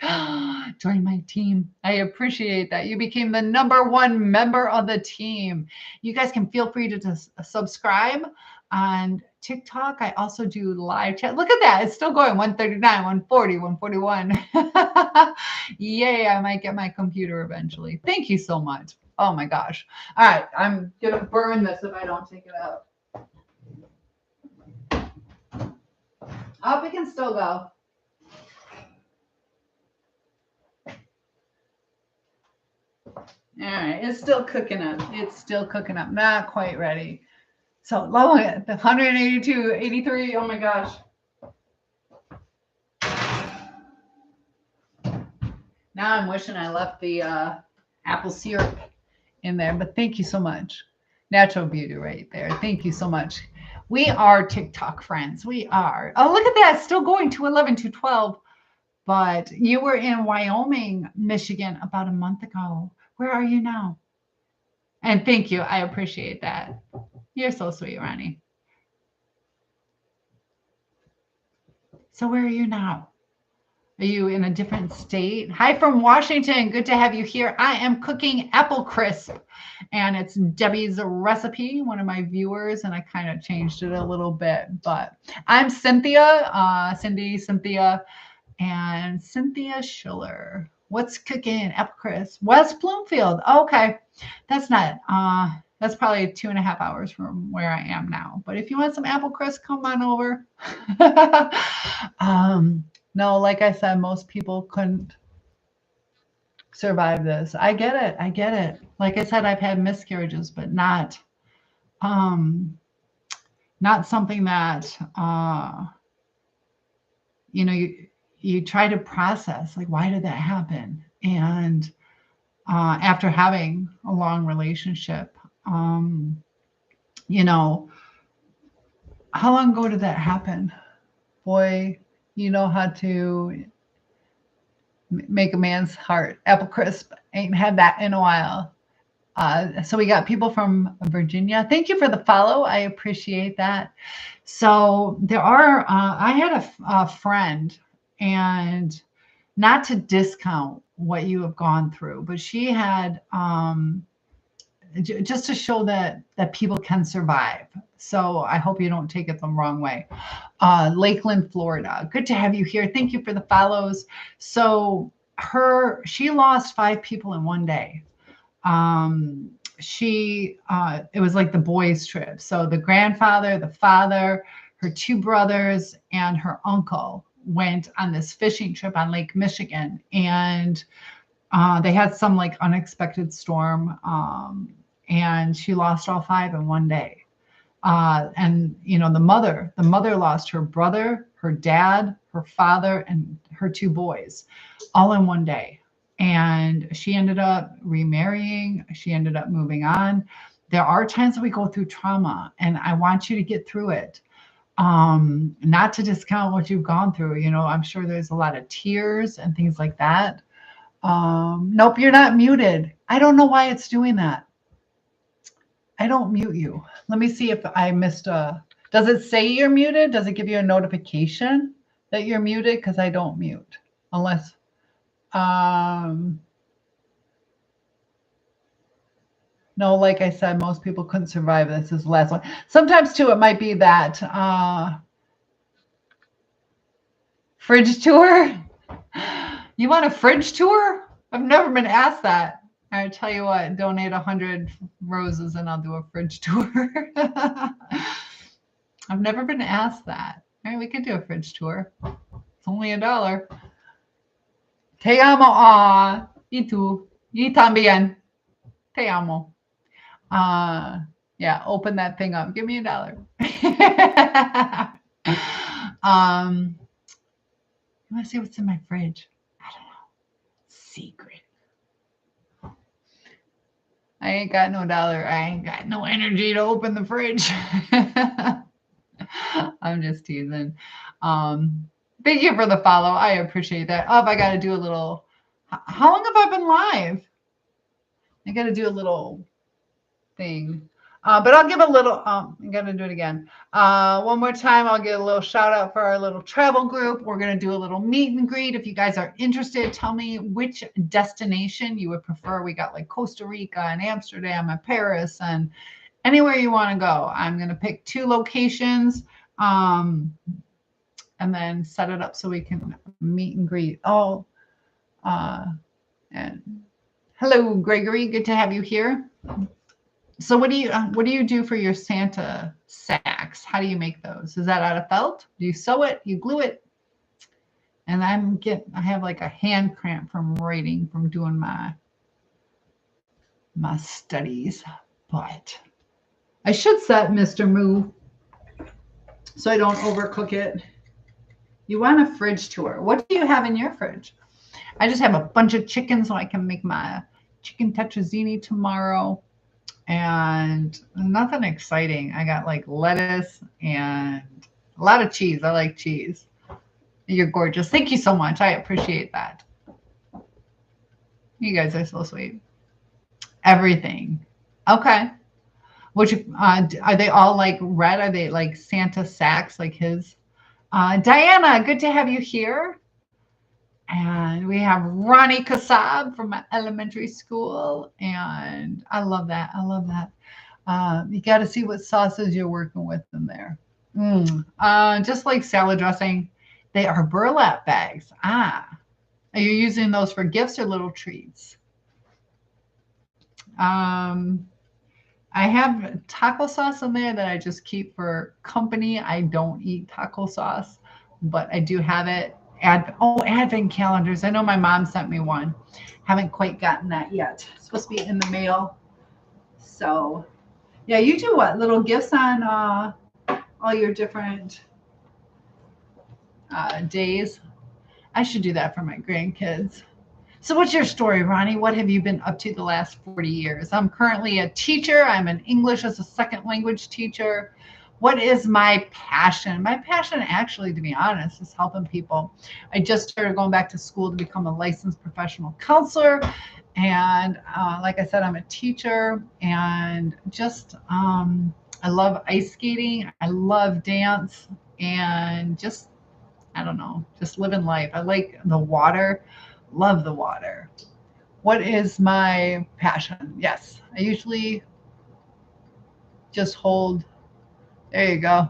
Join my team. I appreciate that. You became the #1 member of the team. You guys can feel free to subscribe on TikTok. I also do live chat. Look at that. It's still going. 139, 140, 141. Yay, I might get my computer eventually. Thank you so much. Oh my gosh. All right, I'm going to burn this if I don't take it out. Oh, we can still go. All right, it's still cooking up. It's still cooking up. Not quite ready. So low, 182, 83. Oh my gosh. Now I'm wishing I left the apple syrup in there, but thank you so much. Natural beauty right there. Thank you so much. We are TikTok friends. We are. Oh, look at that. It's still going to 11 to 12. But you were in Wyoming, Michigan about a month ago. Where are you now? And thank you. I appreciate that. You're so sweet, Ronnie. So where are you now? Are you in a different state? Hi from Washington. Good to have you here. I am cooking apple crisp, and it's Debbie's recipe, one of my viewers, and I kind of changed it a little bit. But I'm Cynthia, Cynthia, and Cynthia Shiller. What's cooking? Apple crisp. West Bloomfield. Okay, that's not. That's probably 2.5 hours from where I am now. But if you want some apple crisp, come on over. No, like I said, most people couldn't survive this. I get it. I get it. Like I said, I've had miscarriages, but not something that you try to process. Like, why did that happen? And after having a long relationship, how long ago did that happen? Boy, you know how to make a man's heart. Apple crisp. Ain't had that in a while. So we got people from Virginia. Thank you for the follow. I appreciate that. So there are, I had a friend, and not to discount what you have gone through, but she had, just to show that people can survive. So I hope you don't take it the wrong way. Lakeland, Florida. Good to have you here. Thank you for the follows. So she lost 5 people in one day. It was like the boys' trip. So the grandfather, the father, her 2 brothers, and her uncle went on this fishing trip on Lake Michigan, and they had some like unexpected storm, and she lost all 5 in one day. And the mother lost her brother, her dad, her father, and her 2 boys, all in one day. And she ended up remarrying. She ended up moving on. There are times that we go through trauma, and I want you to get through it. Not to discount what you've gone through. I'm sure there's a lot of tears and things like that. Nope, you're not muted. I don't know why it's doing that. I don't mute you. Let me see if I missed does it say you're muted? Does it give you a notification that you're muted? Because I don't mute unless, no, like I said, most people couldn't survive this. This is the last one. Sometimes too, it might be that fridge tour. You want a fridge tour? I've never been asked that. I tell you what, donate 100 roses and I'll do a fridge tour. I've never been asked that. All right, we could do a fridge tour. It's only $1. Te amo. Aw, y tú. Y también. Te amo. Yeah, open that thing up. Give me $1. You want to see what's in my fridge? I don't know. Secret. I ain't got no dollar. I ain't got no energy to open the fridge. I'm just teasing. Thank you for the follow. I appreciate that. Oh, I got to do a little. How long have I been live? I got to do a little thing. But I'll give a little, I'm going to do it again. One more time, I'll get a little shout out for our little travel group. We're going to do a little meet and greet. If you guys are interested, tell me which destination you would prefer. We got like Costa Rica and Amsterdam and Paris and anywhere you want to go. I'm going to pick 2 locations and then set it up so we can meet and greet. Oh, and hello, Gregory. Good to have you here. So what do you do for your Santa sacks? How do you make those? Is that out of felt? Do you sew it? You glue it? And I have like a hand cramp from writing, from doing my studies. But I should set Mr. Moo so I don't overcook it. You want a fridge tour. What do you have in your fridge? I just have a bunch of chicken so I can make my chicken tetrazzini tomorrow. And nothing exciting. I got like lettuce and a lot of cheese. I like cheese. You're gorgeous. Thank you so much. I appreciate that. You guys are so sweet. Everything. Okay. Which are they all like red? Are they like Santa sacks like his? Diana, good to have you here. And we have Ronnie Kassab from my elementary school. And I love that. I love that. You got to see what sauces you're working with in there. Just like salad dressing, they are burlap bags. Are you using those for gifts or little treats? I have taco sauce in there that I just keep for company. I don't eat taco sauce, but I do have it. Advent calendars. I know my mom sent me one. Haven't quite gotten that yet. It's supposed to be in the mail. So, yeah, you do what? Little gifts on all your different days. I should do that for my grandkids. So what's your story, Ronnie? What have you been up to the last 40 years? I'm currently a teacher. I'm an English as a second language teacher. What is my passion? My passion, actually, to be honest, is helping people. I just started going back to school to become a licensed professional counselor. And like I said, I'm a teacher. And just, I love ice skating. I love dance. And just, I don't know, just living life. I like the water. Love the water. What is my passion? Yes, I usually just hold. There you go.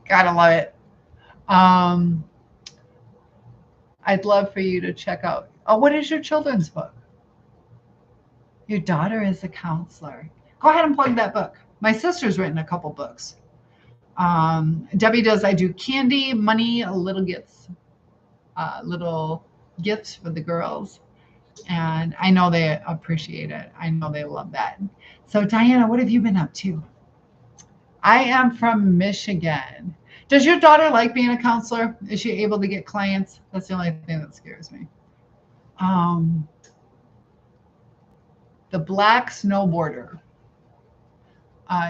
Gotta love it. I'd love for you to check out. Oh, what is your children's book? Your daughter is a counselor. Go ahead and plug that book. My sister's written a couple books. Debbie does. I do candy, money, little gifts for the girls. And I know they appreciate it. I know they love that. So Diana, what have you been up to? I am from Michigan. Does your daughter like being a counselor? Is she able to get clients? That's the only thing that scares me. The black snowboarder.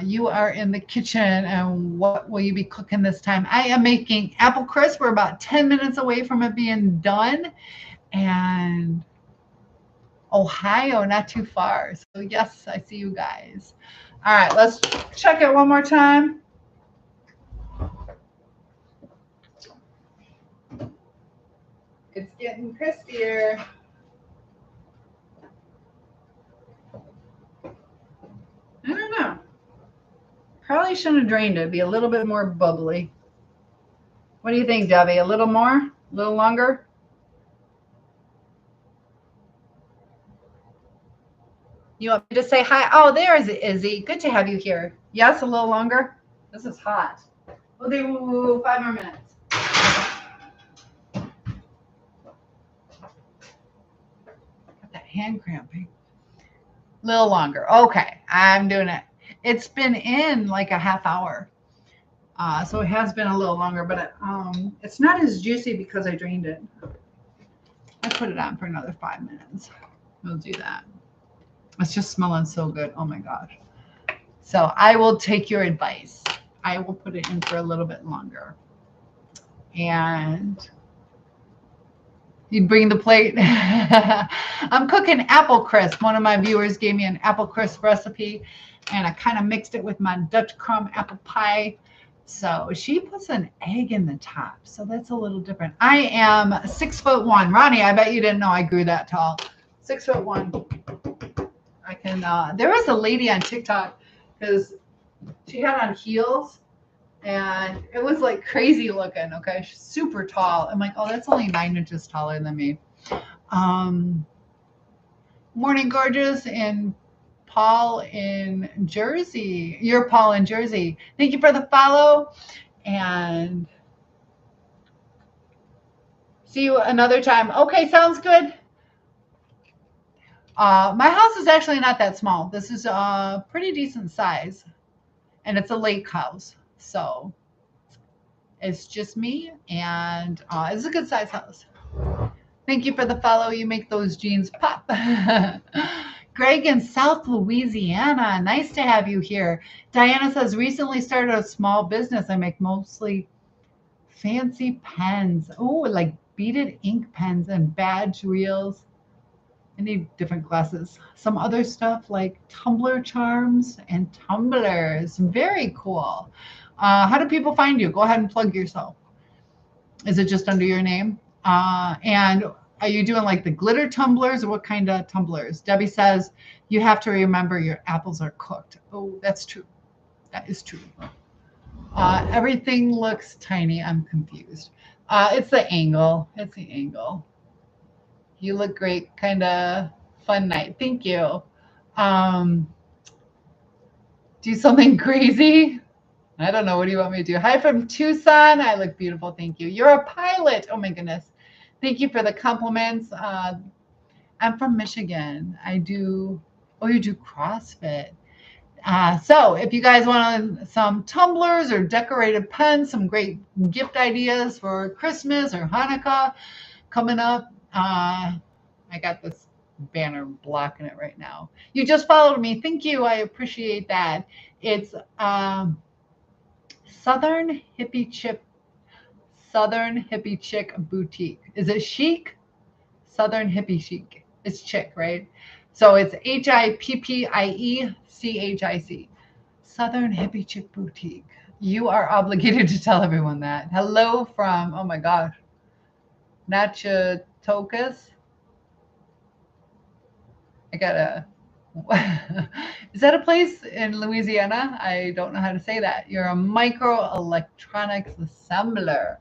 You are in the kitchen, and what will you be cooking this time? I am making apple crisp. We're about 10 minutes away from it being done. And Ohio, not too far. So yes, I see you guys. All right, let's check it one more time. It's getting crispier. I don't know. Probably shouldn't have drained it. It'd be a little bit more bubbly. What do you think, Debbie? A little more? A little longer? You want me to say hi? Oh, there's Izzy. Good to have you here. Yes, a little longer. This is hot. We'll do 5 more minutes. Got that hand cramping. A little longer. Okay, I'm doing it. It's been in like a half hour. So it has been a little longer, but it's not as juicy because I drained it. I put it on for another 5 minutes. We'll do that. It's just smelling so good. Oh my gosh. So I will take your advice. I will put it in for a little bit longer. And you bring the plate. I'm cooking apple crisp. One of my viewers gave me an apple crisp recipe, and I kind of mixed it with my Dutch crumb apple pie. So she puts an egg in the top. So that's a little different. I am 6'1". Ronnie, I bet you didn't know I grew that tall. 6'1". I can. There was a lady on TikTok because she had on heels. And it was like crazy looking. Okay, she's super tall. I'm like, oh, that's only 9 inches taller than me. Morning, gorgeous, and Paul in Jersey. You're Paul in Jersey. Thank you for the follow, and see you another time. Okay, sounds good. My house is actually not that small. This is a pretty decent size, and it's a lake house, so it's just me, and it's a good size house. Thank you for the follow. You make those jeans pop. Greg in South Louisiana. Nice to have you here. Diana says, recently started a small business. I make mostly fancy pens. Oh, like beaded ink pens and badge reels. I need different glasses. Some other stuff like tumbler charms and tumblers. Very cool. How do people find you? Go ahead and plug yourself. Is it just under your name? And are you doing like the glitter tumblers, or what kind of tumblers? Debbie says you have to remember your apples are cooked. Oh, that's true. That is true. Everything looks tiny. I'm confused. It's the angle. It's the angle. You look great. Kind of fun night. Thank you. Do something crazy. I don't know. What do you want me to do? Hi from Tucson. I look beautiful. Thank you. You're a pilot. Oh my goodness. Thank you for the compliments. I'm from Michigan. I do. Oh, you do CrossFit. So if you guys want some tumblers or decorated pens, some great gift ideas for Christmas or Hanukkah coming up, I got this banner blocking it right now. You just followed me. Thank you. I appreciate that. It's Southern Hippie Chick Boutique. Is it chic? Southern Hippie Chic. It's chick, right? So it's HIPPIECHIC. Southern Hippie Chick Boutique. You are obligated to tell everyone that. Hello from, oh my gosh, Natchitoches. I gotta, is that a place in Louisiana? I don't know how to say that. You're a microelectronics assembler.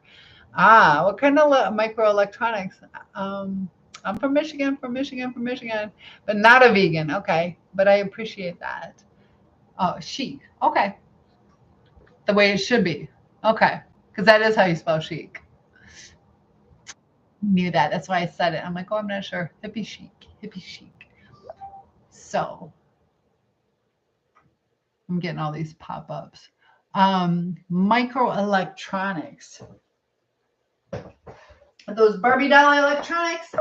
What kind of microelectronics? I'm from Michigan, but not a vegan. Okay, but I appreciate that. Oh, chic. Okay, the way it should be. Okay, because that is how you spell chic. Knew that. That's why I said it. I'm like, oh, I'm not sure. Hippie chic. Hippie chic. So I'm getting all these pop-ups. Microelectronics. Those Barbie doll electronics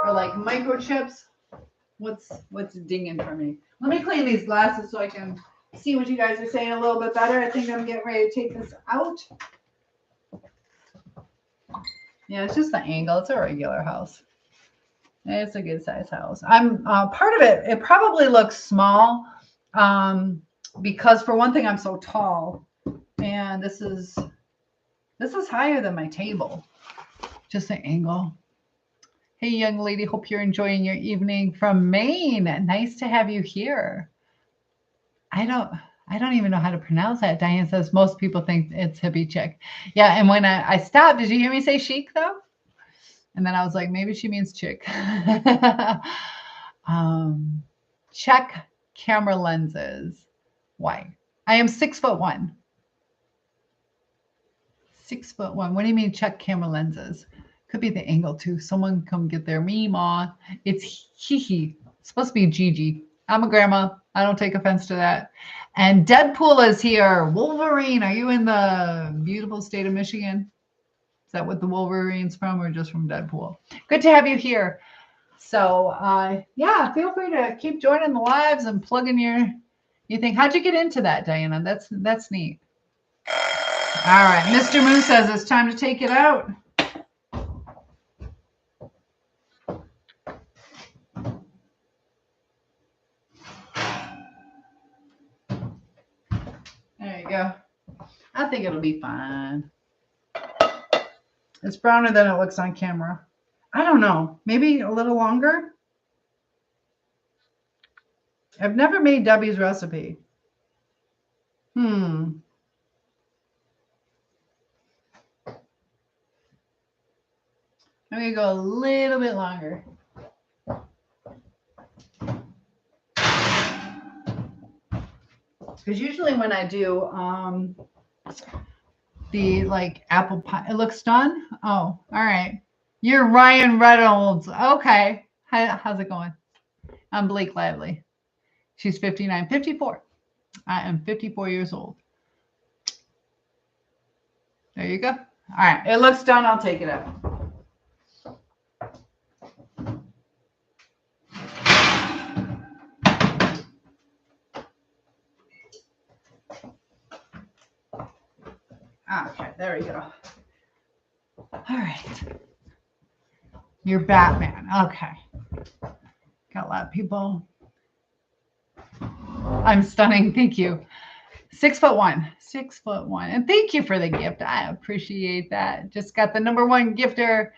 are like microchips. What's dinging for me? Let me clean these glasses so I can see what you guys are saying a little bit better. I think I'm getting ready to take this out. Yeah, it's just the angle. It's a regular house. It's a good size house. I'm part of it. It probably looks small because for one thing, I'm so tall, and this is higher than my table. Just the angle. Hey, young lady. Hope you're enjoying your evening from Maine. Nice to have you here. I don't even know how to pronounce that. Diane says most people think it's hippie chick. Yeah, and when I stopped, did you hear me say chic though? And then I was like, maybe she means chick. Check camera lenses. Why? I am 6'1". 6'1". What do you mean check camera lenses? Could be the angle too. Someone come get their Meemaw. It's hee. It's supposed to be Gigi. I'm a grandma. I don't take offense to that. And Deadpool is here. Wolverine, are you in the beautiful state of Michigan? Is that what the Wolverine's from, or just from Deadpool? Good to have you here. So yeah, feel free to keep joining the lives and plugging your. You think, how'd you get into that, Diana? That's neat. All right, Mr. Moose says it's time to take it out. There you go. I think it'll be fine. It's browner than it looks on camera. I don't know. Maybe a little longer. I've never made Debbie's recipe. I'm going to go a little bit longer. Because usually when I do the like apple pie, it looks done. Oh, all right. You're Ryan Reynolds. Okay. How's it going? I'm Blake Lively. She's 59, 54. I am 54 years old. There you go. All right. It looks done. I'll take it out. Okay, there we go. All right. You're Batman. Okay. Got a lot of people. I'm stunning. Thank you. 6'1". 6'1". And thank you for the gift. I appreciate that. Just got the #1 gifter,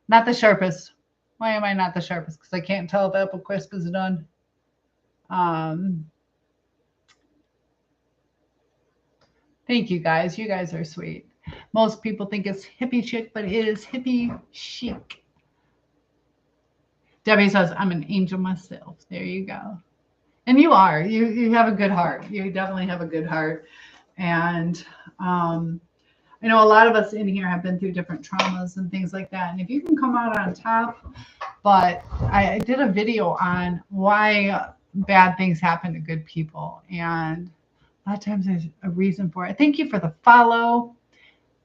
not the sharpest. Why am I not the sharpest? Because I can't tell if Apple Crisp is done. Thank you guys. You guys are sweet. Most people think it's hippie chic, but it is hippie chic. Debbie says, I'm an angel myself. There you go. And you are. You have a good heart. You definitely have a good heart. And I know a lot of us in here have been through different traumas and things like that. And if you can come out on top, but I did a video on why bad things happen to good people. And a lot of times there's a reason for it. Thank you for the follow.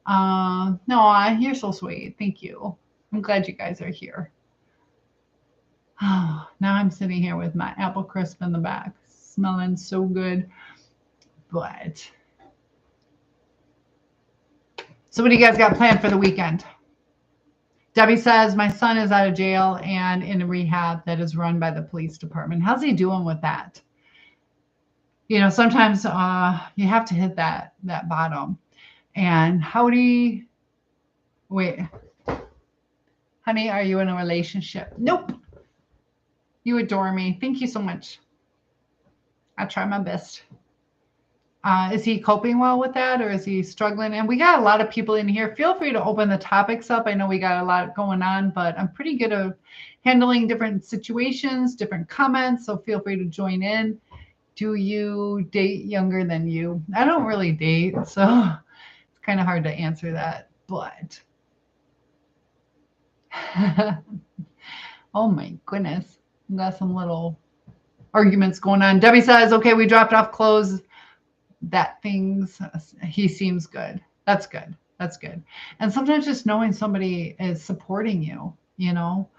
No, you're so sweet. Thank you. I'm glad you guys are here. Oh, now I'm sitting here with my apple crisp in the back, smelling so good. But so what do you guys got planned for the weekend? Debbie says, my son is out of jail and in a rehab that is run by the police department. How's he doing with that? You know, sometimes you have to hit that bottom. And howdy, wait, honey, are you in a relationship? Nope. You adore me. Thank you so much. I try my best. Is he coping well with that, or is he struggling? And we got a lot of people in here. Feel free to open the topics up. I know we got a lot going on, but I'm pretty good at handling different situations, different comments. So feel free to join in. Do you date younger than you? I don't really date, so it's kind of hard to answer that. But oh my goodness. We got some little arguments going on. Debbie says, okay, we dropped off clothes. He seems good. That's good. That's good. And sometimes just knowing somebody is supporting you, you know,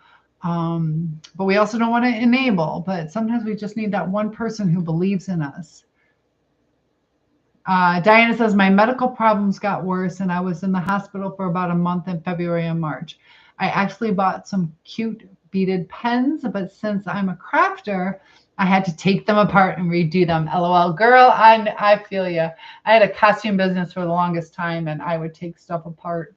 but we also don't want to enable, but sometimes we just need that one person who believes in us. Diana says, my medical problems got worse and I was in the hospital for about a month in February and March. I actually bought some cute beaded pens, but since I'm a crafter, I had to take them apart and redo them. LOL. Girl, I feel you. I had a costume business for the longest time and I would take stuff apart.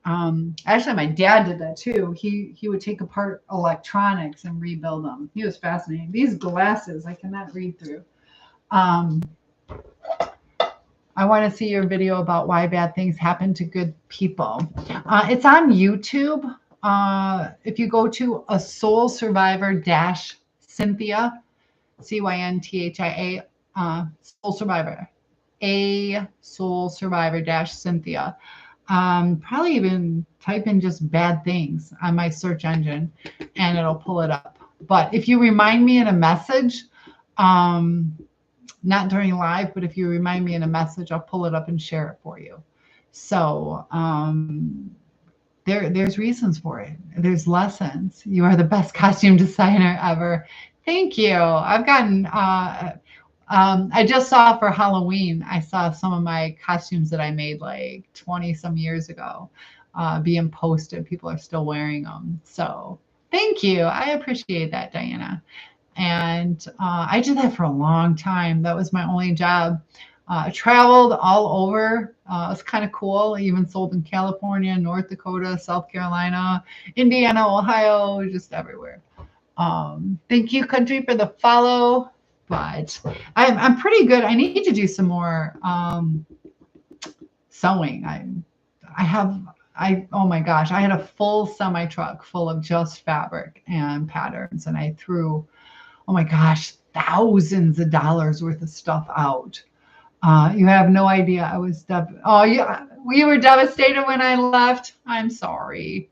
Actually, my dad did that too. He would take apart electronics and rebuild them. He was fascinating. These glasses, I cannot read through. I want to see your video about why bad things happen to good people. It's on YouTube. If you go to a soul survivor Cynthia, Cynthia, soul survivor, Cynthia. Probably even type in just bad things on my search engine and it'll pull it up. But if you remind me in a message, um, not during live, but if you remind me in a message, I'll pull it up and share it for you. So there's reasons for it. There's lessons. You are the best costume designer ever. Thank you. I've gotten I just saw for Halloween, I saw some of my costumes that I made like 20 some years ago being posted. People are still wearing them. So thank you. I appreciate that, Diana. And I did that for a long time. That was my only job. I traveled all over. It was kind of cool. I even sold in California, North Dakota, South Carolina, Indiana, Ohio, just everywhere. Thank you, Country, for the follow. But I'm pretty good. I need to do some more sewing. I oh my gosh, I had a full semi truck full of just fabric and patterns, and I threw, oh my gosh, thousands of dollars worth of stuff out. You have no idea. I was oh, you were devastated when I left. I'm sorry.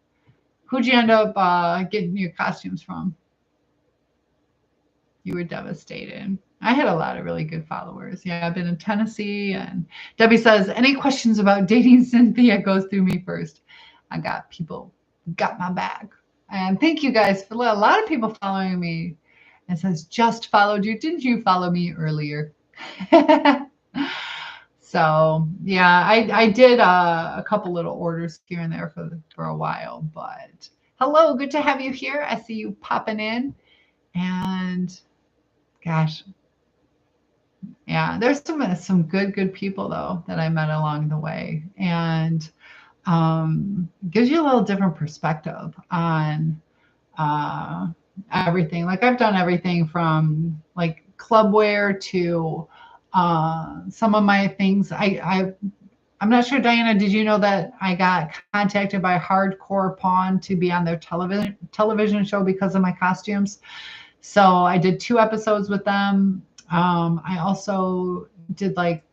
Who'd you end up getting your costumes from? You were devastated. I had a lot of really good followers. Yeah, I've been in Tennessee. And Debbie says, any questions about dating Cynthia goes through me first. I got people, got my back. And thank you guys for a lot of people following me. It says, just followed you. Didn't you follow me earlier? So yeah, I did a couple little orders here and there for a while. But hello, good to have you here. I see you popping in. And gosh, yeah, there's some good people though that I met along the way, and gives you a little different perspective on everything. Like I've done everything from like clubwear to some of my things. I'm not sure, Diana, did you know that I got contacted by Hardcore Pawn to be on their television show because of my costumes? So I did 2 episodes with them. I also did like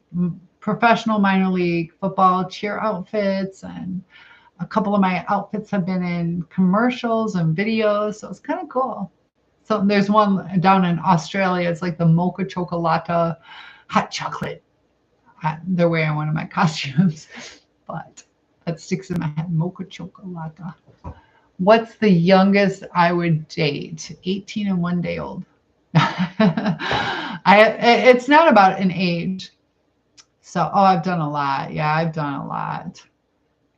professional minor league football cheer outfits, and a couple of my outfits have been in commercials and videos. So it's kind of cool. So there's one down in Australia. It's like the Mocha Chocolata hot chocolate. They're wearing one of my costumes, but that sticks in my head. Mocha Chocolata. What's the youngest I would date? 18 and 1 day old. It's not about an age. So, oh, I've done a lot. Yeah, I've done a lot.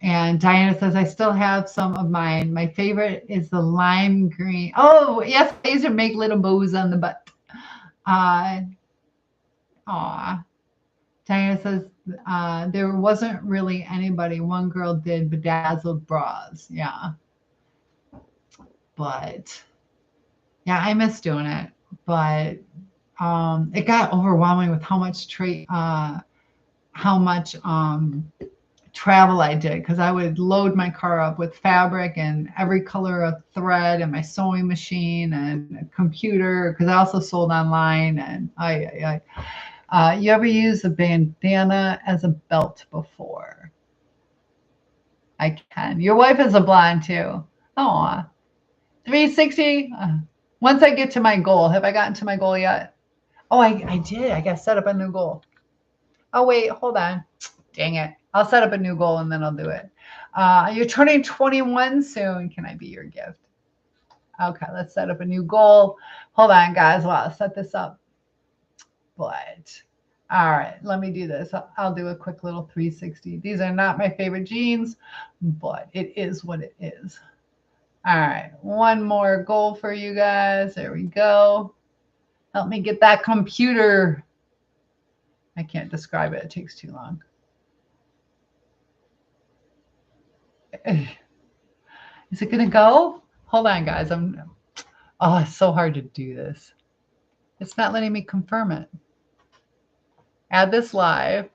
And Diana says, I still have some of mine. My favorite is the lime green. Oh, yes, I used to make little bows on the butt. Aw. Diana says, there wasn't really anybody. One girl did bedazzled bras. Yeah. But yeah, I miss doing it. But it got overwhelming with how much travel I did, because I would load my car up with fabric and every color of thread and my sewing machine and a computer, because I also sold online. And you ever use a bandana as a belt before? I can. Your wife is a blonde too. Oh, 360. Once I get to my goal, have I gotten to my goal yet? Oh, I did. I got to set up a new goal. Oh, wait, hold on. Dang it. I'll set up a new goal and then I'll do it. You're turning 21 soon. Can I be your gift? Okay, let's set up a new goal. Hold on, guys, while I set this up. But, all right, let me do this. I'll do a quick little 360. These are not my favorite jeans, but it is what it is. All right, one more goal for you guys. There we go. Help me get that computer. I can't describe it. It takes too long. Is it going to go? Hold on, guys. Oh, it's so hard to do this. It's not letting me confirm it. Add this live.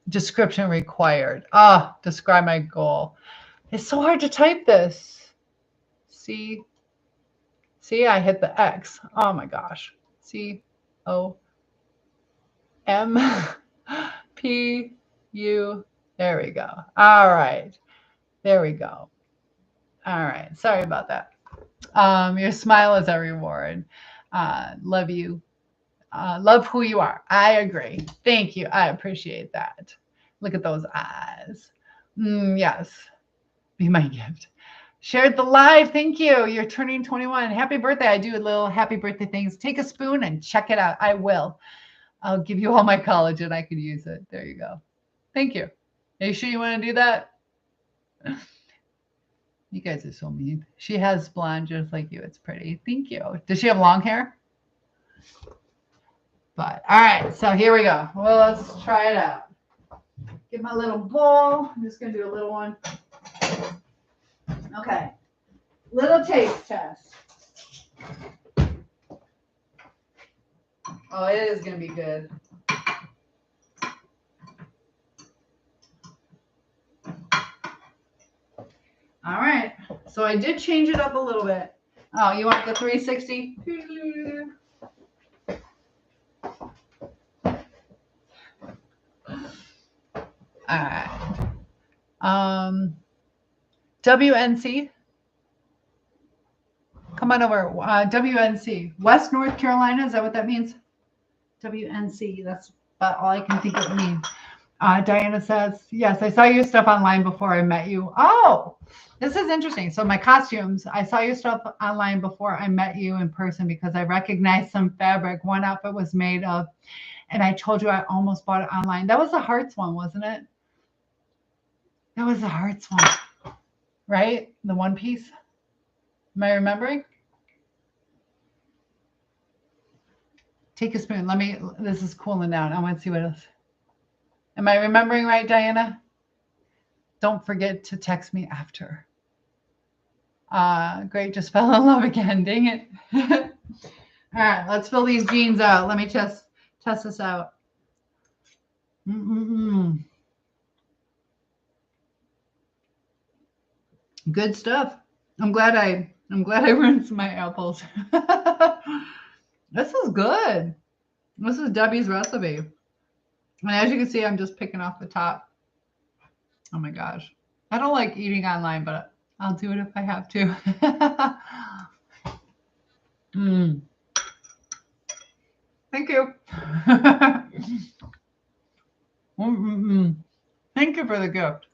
Description required. Describe my goal. It's so hard to type this. See, I hit the X. Oh my gosh. COMPUTER. There we go. All right. There we go. All right. Sorry about that. Your smile is a reward. Love you. Love who you are. I agree. Thank you. I appreciate that. Look at those eyes. Yes. Be my gift. Shared the live. Thank you. You're turning 21. Happy birthday. I do a little happy birthday things. Take a spoon and check it out. I will. I'll give you all my collagen. I could use it. There you go. Thank you. Are you sure you want to do that? You guys are so mean. She has blonde just like you. It's pretty. Thank you. Does she have long hair? But all right. So here we go. Well, let's try it out. Get my little bowl. I'm just going to do a little one. Okay. Little taste test. Oh, it is going to be good. All right. So I did change it up a little bit. Oh, you want the 360? All right. WNC. Come on over. WNC. West North Carolina. Is that what that means? WNC. That's about all I can think it means. Diana says, yes, I saw your stuff online before I met you. Oh, this is interesting. So my costumes, I saw your stuff online before I met you in person because I recognized some fabric one outfit was made of, and I told you I almost bought it online. That was the hearts one, wasn't it? That was the hearts one, right? The one piece. Am I remembering? Take a spoon. This is cooling down. I want to see what else. Am I remembering right, Diana? Don't forget to text me after. Great, just fell in love again. Dang it. All right, let's fill these jeans out. Let me test this out. Good stuff. I'm glad I rinsed my apples. This is good. This is Debbie's recipe. And as you can see, I'm just picking off the top. Oh my gosh. I don't like eating online, but I'll do it if I have to. Thank you. Thank you for the gift.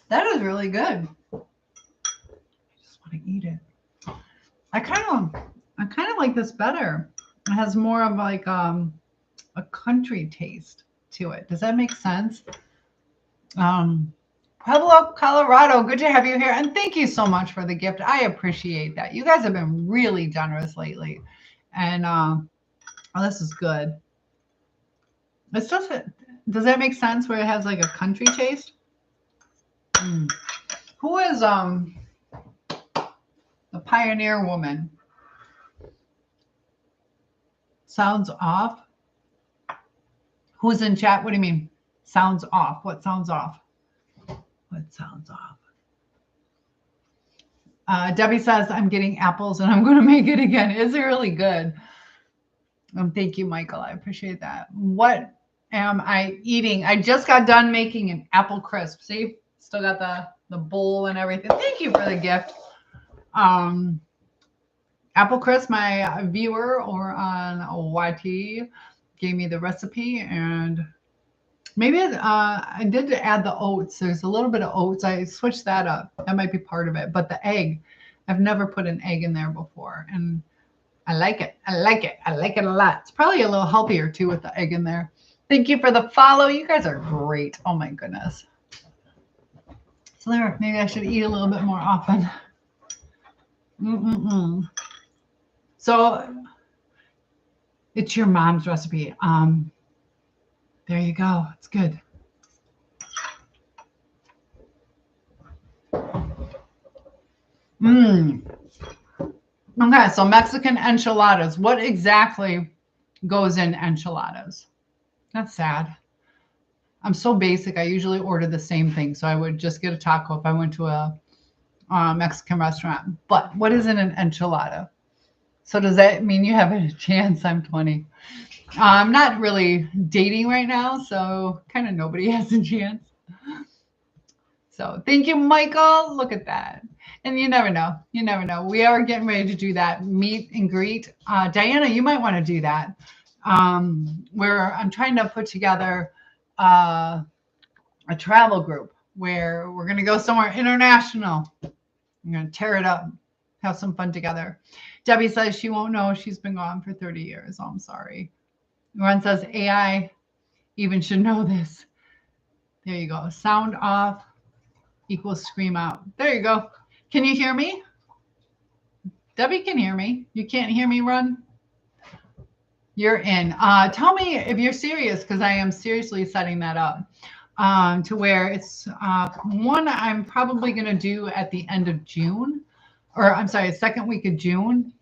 That is really good. I just want to eat it. I kind of like this better. It has more of like a country taste to it. Does that make sense? Pueblo, Colorado. Good to have you here. And thank you so much for the gift. I appreciate that. You guys have been really generous lately. And oh, this is good. It's just, does that make sense where it has like a country taste? Who is the pioneer woman? Sounds off. Who's in chat? What do you mean? Sounds off. What sounds off? What sounds off? Debbie says, I'm getting apples and I'm going to make it again. Is it really good? Thank you, Michael. I appreciate that. What am I eating? I just got done making an apple crisp. See? Still got the bowl and everything. Thank you for the gift. Apple crisp, my viewer or on YT gave me the recipe, and maybe I did add the oats. There's a little bit of oats. I switched that up. That might be part of it. But the egg, I've never put an egg in there before, and I like it. I like it. I like it a lot. It's probably a little healthier too with the egg in there. Thank you for the follow. You guys are great. Oh my goodness. So there, maybe I should eat a little bit more often. So it's your mom's recipe. There you go. It's good. Okay, so Mexican enchiladas. What exactly goes in enchiladas? That's sad. I'm so basic. I usually order the same thing. So I would just get a taco if I went to a Mexican restaurant. But what is in an enchilada? So does that mean you have a chance? I'm 20. I'm not really dating right now, so kind of nobody has a chance. So thank you, Michael. Look at that. And you never know. You never know. We are getting ready to do that meet and greet. Diana, you might want to do that. Where I'm trying to put together uh, a travel group where we're going to go somewhere international. I'm going to tear it up, have some fun together. Debbie says she won't know she's been gone for 30 years. Oh, I'm sorry. Ron says AI even should know this. There you go. Sound off equals scream out. There you go. Can you hear me? Debbie can hear me. You can't hear me, Ron? You're in. Tell me if you're serious, because I am seriously setting that up to where it's one I'm probably going to do at the end of June, or I'm sorry, second week of June.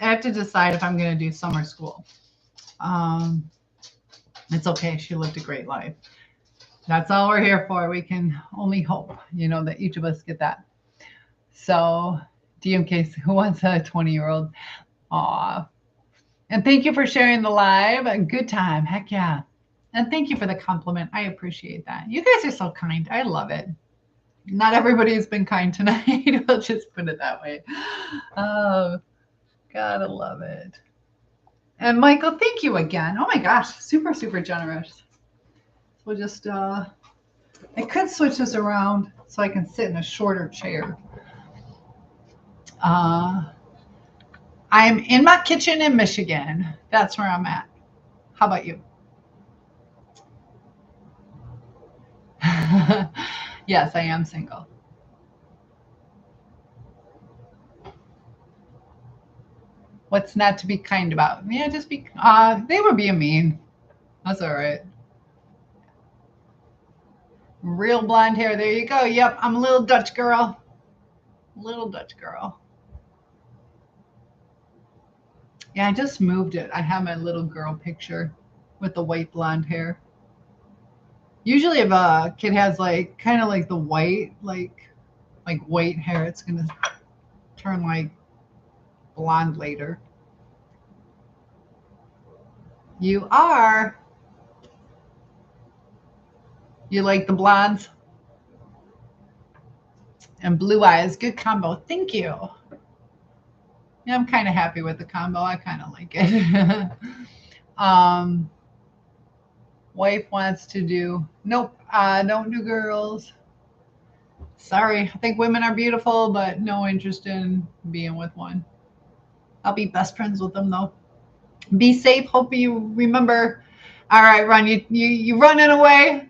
I have to decide if I'm going to do summer school. It's okay. She lived a great life. That's all we're here for. We can only hope, that each of us get that. So, DMK, who wants a 20-year-old? Aw. And thank you for sharing the live. A good time. Heck yeah. And thank you for the compliment. I appreciate that. You guys are so kind. I love it. Not everybody has been kind tonight. We'll just put it that way. Oh, gotta love it. And Michael, thank you again. Oh my gosh, super, super generous. We'll just, I could switch this around so I can sit in a shorter chair. I'm in my kitchen in Michigan. That's where I'm at. How about you? Yes, I am single. What's not to be kind about? Yeah, just be. They were being mean. That's all right. Real blonde hair. There you go. Yep, I'm a little Dutch girl. Little Dutch girl. Yeah, I just moved it. I have my little girl picture with the white blonde hair. Usually, if a kid has like kind of like the white, like white hair, it's gonna turn like blonde later. You are. You like the blondes and blue eyes. Good combo. Thank you. Yeah, I'm kind of happy with the combo. I kind of like it. um, Wife wants to do. Nope. Don't do girls. Sorry. I think women are beautiful, but no interest in being with one. I'll be best friends with them though. Be safe. Hope you remember. All right, Ron. You running away?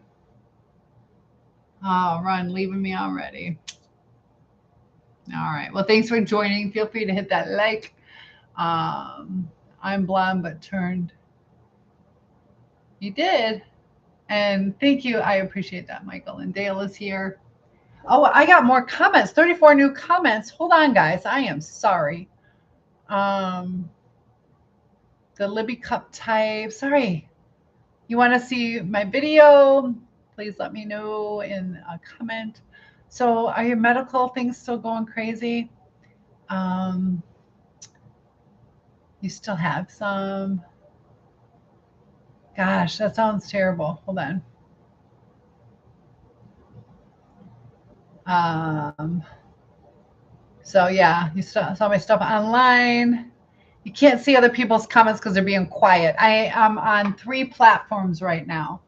Oh, Ron, leaving me already. All right. Well, thanks for joining. Feel free to hit that like. I'm blonde but turned. You did. And thank you. I appreciate that, Michael. And Dale is here. Oh, I got more comments. 34 new comments. Hold on, guys. I am sorry. The Libby Cup type. Sorry. You want to see my video? Please let me know in a comment. So are your medical things still going crazy? You still have some. Gosh, that sounds terrible. Hold on. So yeah, you saw my stuff online. You can't see other people's comments because they're being quiet. I am on 3 platforms right now.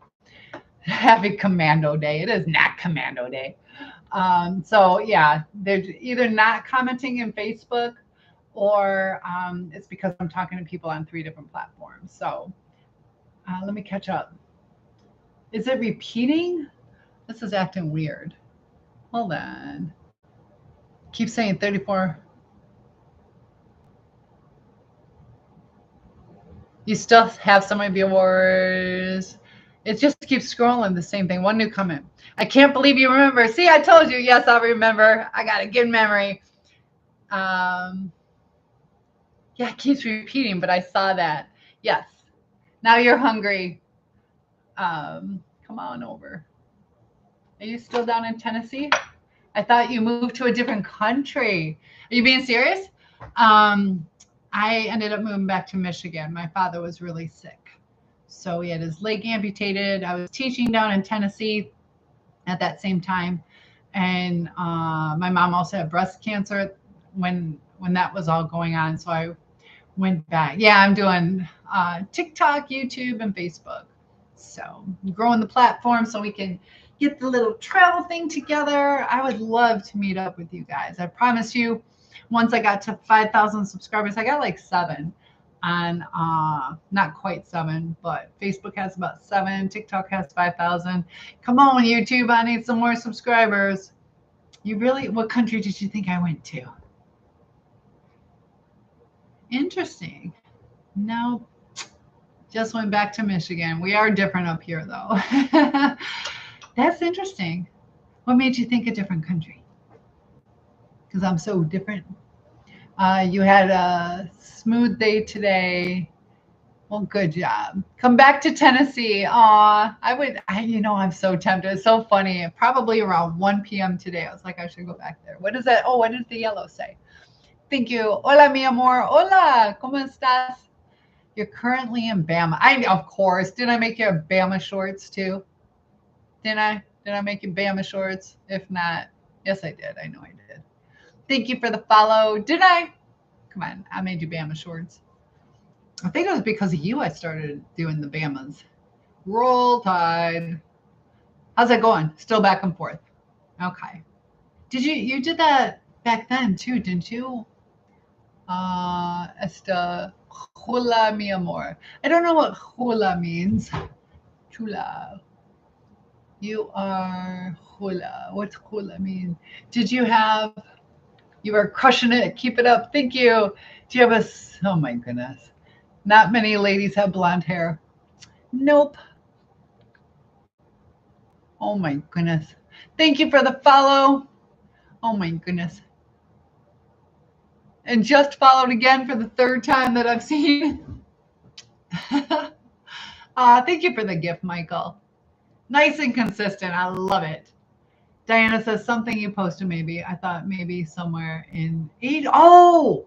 Having Commando Day. It is not Commando Day. So yeah, they're either not commenting in Facebook or it's because I'm talking to people on 3 different platforms. So let me catch up. Is it repeating? This is acting weird. Hold on. Keep saying 34. You still have some of yours. It just keeps scrolling the same thing. One new comment. I can't believe you remember. See, I told you. Yes, I'll remember. I got a good memory. Yeah, it keeps repeating, but I saw that. Yes. Now you're hungry. Come on over. Are you still down in Tennessee? I thought you moved to a different country. Are you being serious? I ended up moving back to Michigan. My father was really sick. So he had his leg amputated. I was teaching down in Tennessee at that same time. And my mom also had breast cancer when that was all going on. So I went back. Yeah, I'm doing TikTok, YouTube, and Facebook. So growing the platform so we can get the little travel thing together. I would love to meet up with you guys. I promise you, once I got to 5,000 subscribers, I got like seven on, not quite seven, but Facebook has about seven. TikTok has 5,000. Come on, YouTube, I need some more subscribers. You really, what country did you think I went to? Interesting. No, just went back to Michigan. We are different up here, though. That's interesting. What made you think a different country? Because I'm so different. You had a smooth day today. Well, good job. Come back to Tennessee. I would, I'm so tempted. It's so funny. Probably around 1 p.m. today. I was like, I should go back there. What is that? Oh, what did the yellow say? Thank you. Hola, mi amor. Hola. ¿Cómo estás? You're currently in Bama. Of course. Did I make you a Bama shorts too? Did I? Did I make you Bama shorts? If not, yes, I did. I know I did. Thank you for the follow. Did I? Come on. I made you Bama shorts. I think it was because of you I started doing the Bamas. Roll Tide. How's that going? Still back and forth. Okay. You did that back then too, didn't you? Esta hula mi amor. I don't know what hula means. Chula. You are hula. What's hula mean? You are crushing it. Keep it up. Thank you. Do you have oh my goodness. Not many ladies have blonde hair. Nope. Oh my goodness. Thank you for the follow. Oh my goodness. And just followed again for the third time that I've seen. Thank you for the gift, Michael. Nice and consistent. I love it. Diana says something you posted maybe. I thought maybe somewhere in eight. Oh,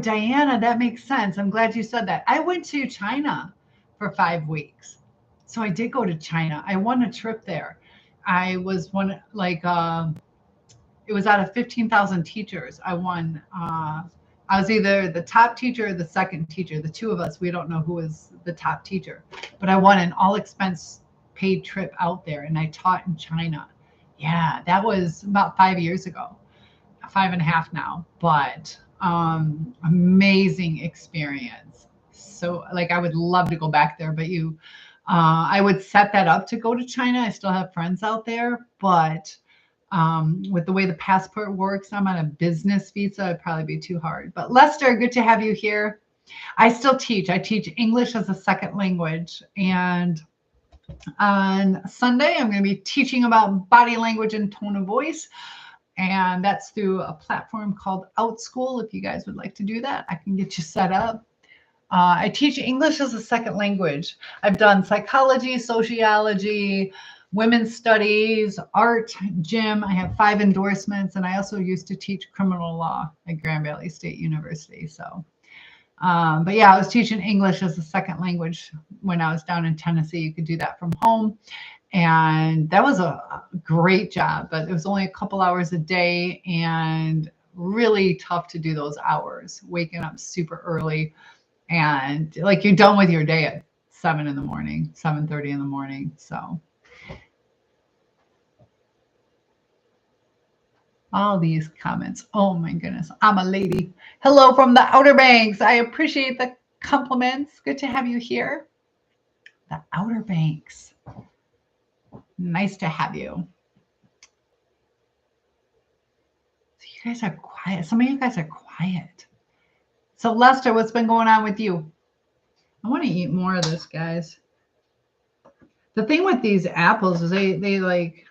Diana, that makes sense. I'm glad you said that. I went to China for 5 weeks. So I did go to China. I won a trip there. I was one, like, it was out of 15,000 teachers. I won. I was either the top teacher or the second teacher. The two of us, we don't know who was the top teacher. But I won an all expense paid trip out there and I taught in China. Yeah, that was about 5 years ago, 5.5 now, but amazing experience. So like, I would love to go back there, but I would set that up to go to China. I still have friends out there, but with the way the passport works, I'm on a business visa. It'd probably be too hard. But Lester, good to have you here. I still teach. I teach English as a second language. And on Sunday, I'm going to be teaching about body language and tone of voice. And that's through a platform called OutSchool. If you guys would like to do that, I can get you set up. I teach English as a second language. I've done psychology, sociology, women's studies, art, gym. I have 5 endorsements, and I also used to teach criminal law at Grand Valley State University. So, but yeah, I was teaching English as a second language when I was down in Tennessee. You could do that from home. And that was a great job, but it was only a couple hours a day and really tough to do those hours, waking up super early. And like, you're done with your day at 7 in the morning, 7:30 in the morning. So all these comments. Oh my goodness. I'm a lady. Hello from the Outer Banks. I appreciate the compliments. Good to have you here. The Outer Banks. Nice to have you. So you guys are quiet. Some of you guys are quiet. So Lester, what's been going on with you? I want to eat more of this, guys. The thing with these apples is they like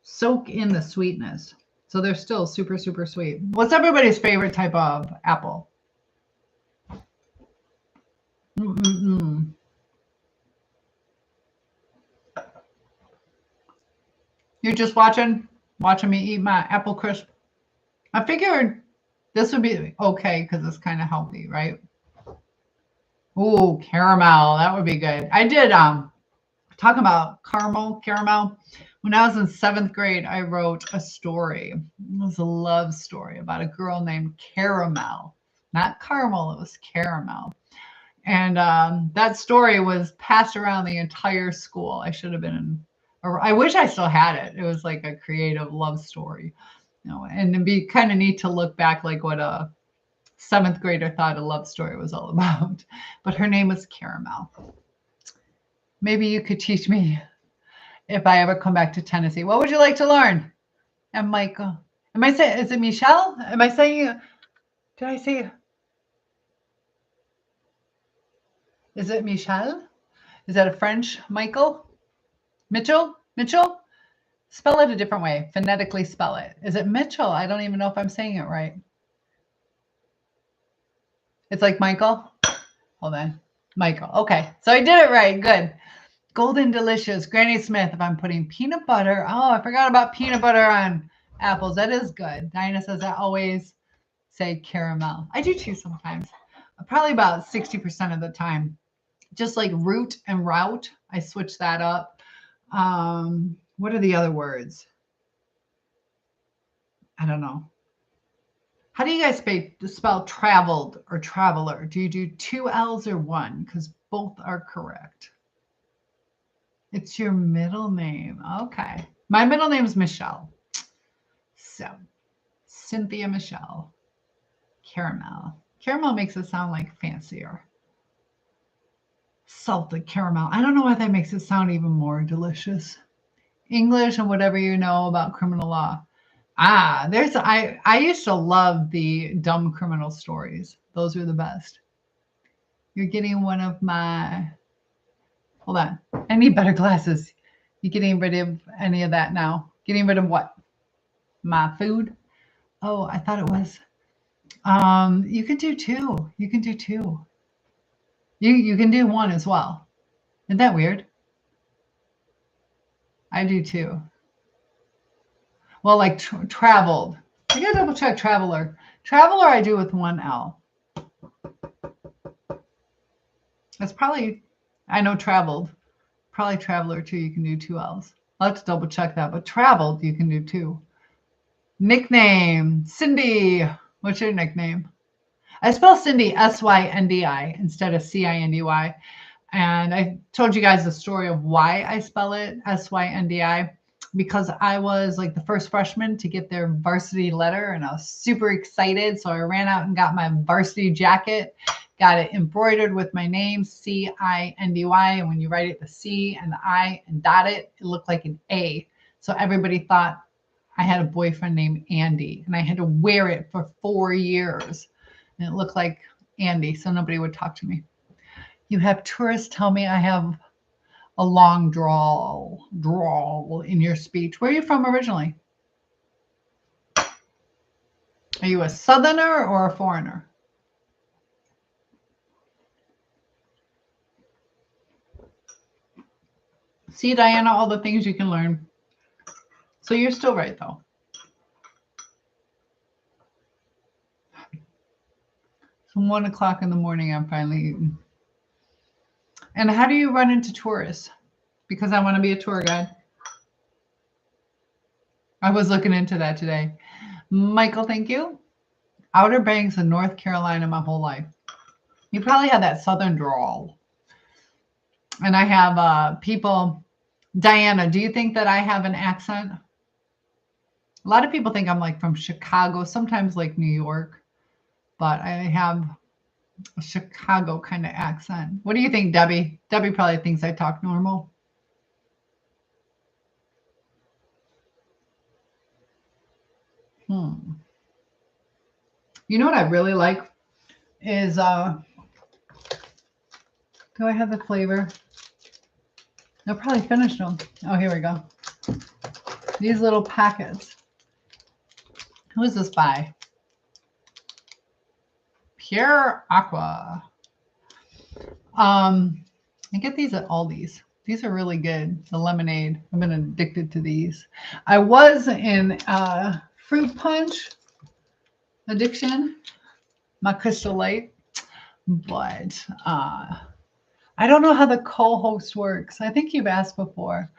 soak in the sweetness. So they're still super, super sweet. What's everybody's favorite type of apple? Mm-mm-mm. You're just watching me eat my apple crisp. I figured This would be okay because it's kind of healthy, right? Ooh, caramel. That would be good. I did talk about caramel. When I was in 7th grade, I wrote a story. It was a love story about a girl named Caramel. Not caramel, it was caramel. And that story was passed around the entire school. I should have been in, or I wish I still had it. It was like a creative love story, and it'd be kind of neat to look back like what a 7th grader thought a love story was all about. But her name was Caramel. Maybe you could teach me if I ever come back to Tennessee. What would you like to learn? And Michael, am I saying, is it Michelle? Am I saying, did I say, is it Michelle? Is that a French Michael? Mitchell? Mitchell? Spell it a different way. Phonetically spell it. Is it Mitchell? I don't even know if I'm saying it right. It's like Michael. Hold on. Michael. Okay. So I did it right. Good. Golden Delicious. Granny Smith. If I'm putting peanut butter. Oh, I forgot about peanut butter on apples. That is good. Dinah says I always say caramel. I do too sometimes. Probably about 60% of the time. Just like root and route. I switch that up. What are the other words? I don't know. How do you guys spell traveled or traveler? Do you do 2 L's or 1? Because both are correct. It's your middle name. Okay. My middle name is Michelle. So, Cynthia Michelle. Caramel. Caramel makes it sound like fancier. Salted caramel. I don't know why that makes it sound even more delicious. English and whatever you know about criminal law. I used to love the dumb criminal stories. Those were the best. You're getting one of my, hold on. I need better glasses. You getting rid of any of that now? Getting rid of what? My food? Oh, I thought it was. You can do 2. You can do 2. You can do 1 as well. Isn't that weird? I do 2. Well, like traveled. I gotta double check traveler. Traveler I do with 1 L. That's probably, I know traveled. Probably traveler too, you can do 2 L's. I'll have to double check that, but traveled you can do 2. Nickname, Cindy. What's your nickname? I spell Cindy S-Y-N-D-I instead of C-I-N-D-Y. And I told you guys the story of why I spell it S-Y-N-D-I. Because I was like the first freshman to get their varsity letter and I was super excited. So I ran out and got my varsity jacket, got it embroidered with my name, C-I-N-D-Y. And when you write it, the C and the I and dot it, it looked like an A. So everybody thought I had a boyfriend named Andy and I had to wear it for 4 years. And it looked like Andy. So nobody would talk to me. You have tourists tell me I have a long drawl in your speech. Where are you from originally? Are you a Southerner or a foreigner? See, Diana, all the things you can learn. So you're still right, though. It's 1 o'clock in the morning. I'm finally eating. And how do you run into tourists? Because I want to be a tour guide. I was looking into that today. Michael, thank you. Outer Banks in North Carolina my whole life. You probably have that Southern drawl. And I have people. Diana, do you think that I have an accent? A lot of people think I'm like from Chicago, sometimes like New York. But I have a Chicago kind of accent. What do you think, Debbie? Debbie probably thinks I talk normal. You know what I really like is, do I have the flavor? They'll probably finish them. Oh, here we go. These little packets. Who is this by? Pure Aqua. I get these at Aldi's. These are really good. The lemonade. I've been addicted to these. I was in fruit punch. addiction, my crystal light. But I don't know how the co-host works. I think you've asked before.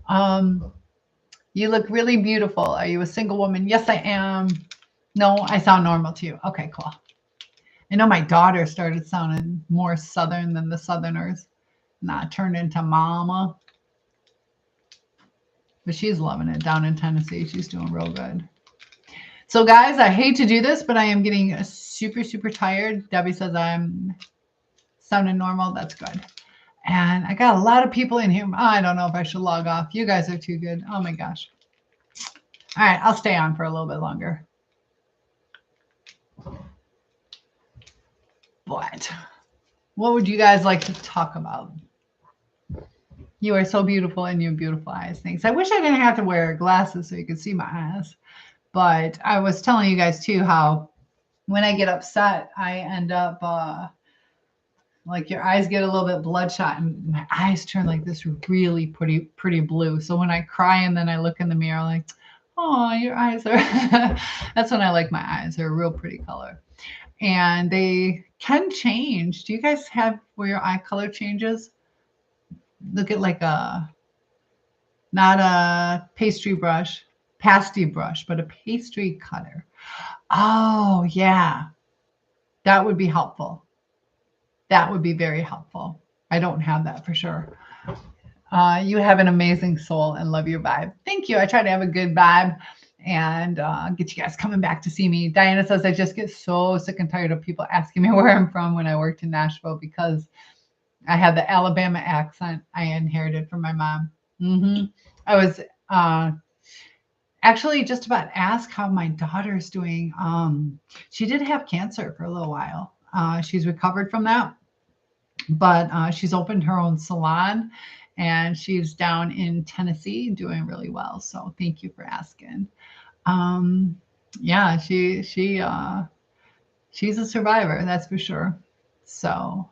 Um, you look really beautiful. Are you a single woman? Yes, I am. No, I sound normal to you. Okay, cool. I know my daughter started sounding more Southern than the Southerners. Not turned into mama. But she's loving it down in Tennessee. She's doing real good. So, guys, I hate to do this, but I am getting super, super tired. Debbie says I'm sounding normal. That's good. And I got a lot of people in here. I don't know if I should log off. You guys are too good. Oh, my gosh. All right, I'll stay on for a little bit longer. But what would you guys like to talk about? You are so beautiful and you have beautiful eyes. Thanks. I wish I didn't have to wear glasses so you could see my eyes. But I was telling you guys too how when I get upset, I end up like your eyes get a little bit bloodshot and my eyes turn like this really pretty blue. So when I cry and then I look in the mirror, like, oh, your eyes are. That's when I like my eyes. They're a real pretty color, and they can change. Do you guys have where your eye color changes? Look at like a not a pastry brush, pasty brush, but a pastry cutter. Oh, yeah. That would be helpful. That would be very helpful. I don't have that for sure. You have an amazing soul and love your vibe. Thank you. I try to have a good vibe and get you guys coming back to see me. Diana says, I just get so sick and tired of people asking me where I'm from when I worked in Nashville because I had the Alabama accent I inherited from my mom. I was actually just about asked how my daughter's doing. She did have cancer for a little while. She's recovered from that, but she's opened her own salon and she's down in Tennessee doing really well. So thank you for asking. Yeah, she's a survivor, that's for sure. So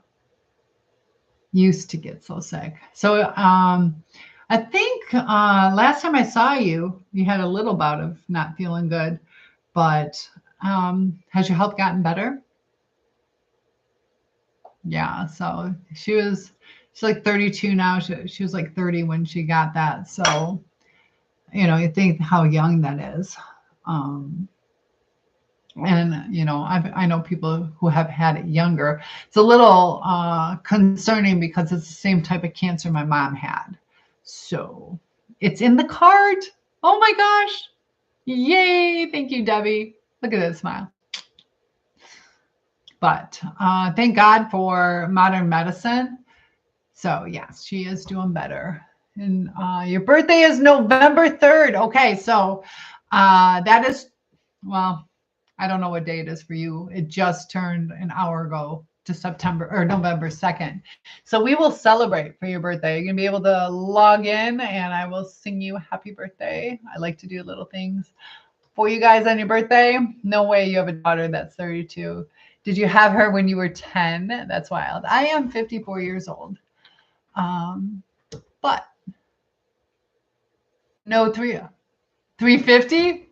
used to get so sick. So I think last time I saw you, you had a little bout of not feeling good, but has your health gotten better? Yeah, so she's like 32 now. She was like 30 when she got that. So, you think how young that is. And I know people who have had it younger. It's a little concerning because it's the same type of cancer my mom had. So it's in the card. Oh my gosh. Yay. Thank you, Debbie. Look at that smile. But thank God for modern medicine. So yes, she is doing better. And your birthday is November 3rd. Okay, so that is, well, I don't know what day it is for you. It just turned an hour ago to September or November 2nd. So we will celebrate for your birthday. You're going to be able to log in and I will sing you happy birthday. I like to do little things for you guys on your birthday. No way you have a daughter that's 32. Did you have her when you were 10? That's wild. I am 54 years old. But no 350?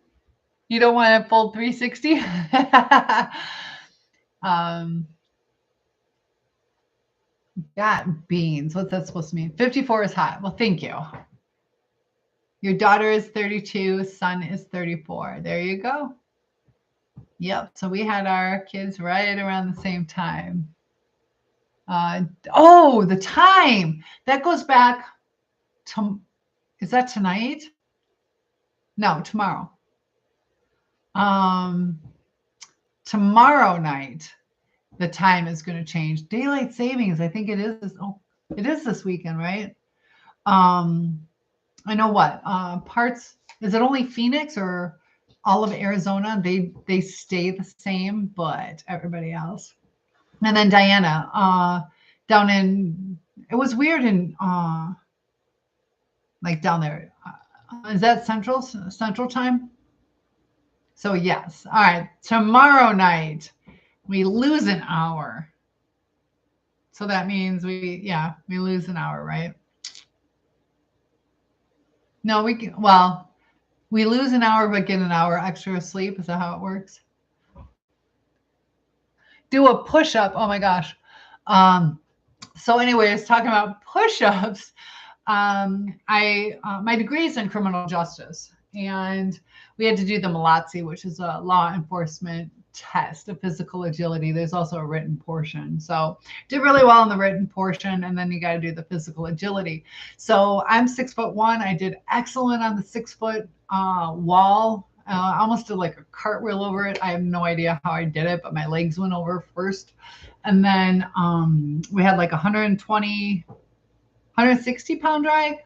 You don't want a full 360? Got beans. What's that supposed to mean? 54 is hot. Well, thank you. Your daughter is 32, son is 34. There you go. Yep. So we had our kids right around the same time. The time that goes back to, is that tonight? No, tomorrow. Tomorrow night, the time is going to change. Daylight savings, I think it is. It is this weekend, right? I know what parts. Is it only Phoenix or all of Arizona? They stay the same, but everybody else. And then Diana, down in, it was weird in like down there. Is that central time? So yes. All right. Tomorrow night we lose an hour. So that means we lose an hour, right? No, we lose an hour but get an hour extra sleep. Is that how it works? do a push-up. Oh my gosh. So anyways, talking about push-ups, I my degree is in criminal justice, and we had to do the Malazzi, which is a law enforcement test of physical agility. There's also a written portion. So did really well in the written portion, and then you got to do the physical agility. So I'm 6'1". I did excellent on the 6 foot wall. I almost did like a cartwheel over it. I have no idea how I did it, but my legs went over first. And then we had like 120, 160 pound drag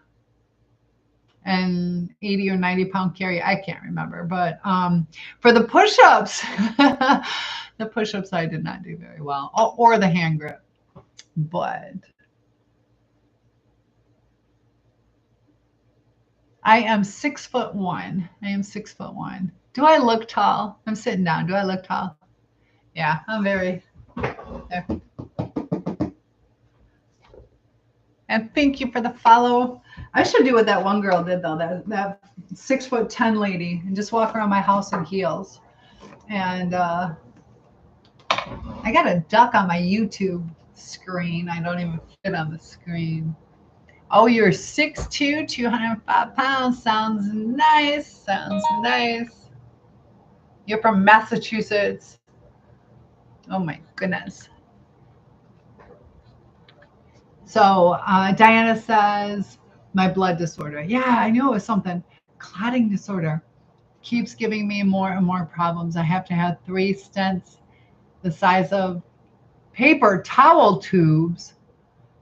and 80 or 90 pound carry. I can't remember. But for the push-ups, the push-ups I did not do very well, or the hand grip. But I am 6'1". I am 6'1". Do I look tall? I'm sitting down. Do I look tall? Yeah, I'm very there. And thank you for the follow. I should do what that one girl did though, that 6'10" lady, and just walk around my house in heels. And I got a duck on my YouTube screen. I don't even fit on the screen. Oh, you're 6'2", 205 pounds. Sounds nice. Sounds nice. You're from Massachusetts. Oh my goodness. So Diana says, my blood disorder. Yeah, I knew it was something. Clotting disorder keeps giving me more and more problems. I have to have 3 stents the size of paper towel tubes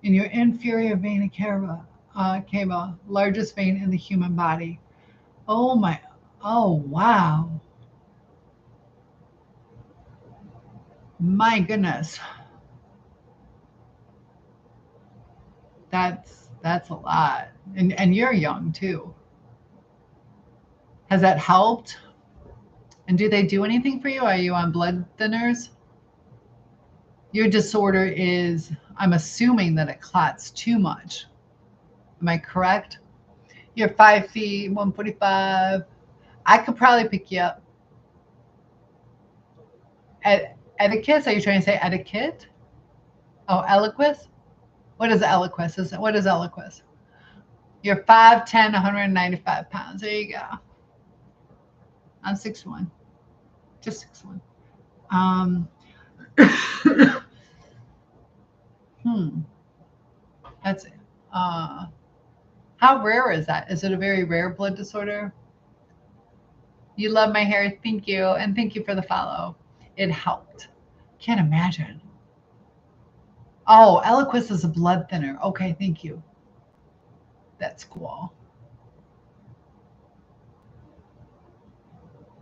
in your inferior vena cava, largest vein in the human body. Oh my, oh wow. My goodness. That's a lot. And you're young too. Has that helped? And do they do anything for you? Are you on blood thinners? Your disorder is, I'm assuming that it clots too much. Am I correct? You're 5 feet, 145. I could probably pick you up. Etiquette? Are you trying to say etiquette? Oh, eloquist? What is eloquist? What is eloquist? You're 5'10", 195 pounds. There you go. I'm 6'1". Just 6'1". That's it. How rare is that? Is it a very rare blood disorder? You love my hair. Thank you. And thank you for the follow. It helped. Can't imagine. Oh, Eliquis is a blood thinner. Okay, thank you. That's cool.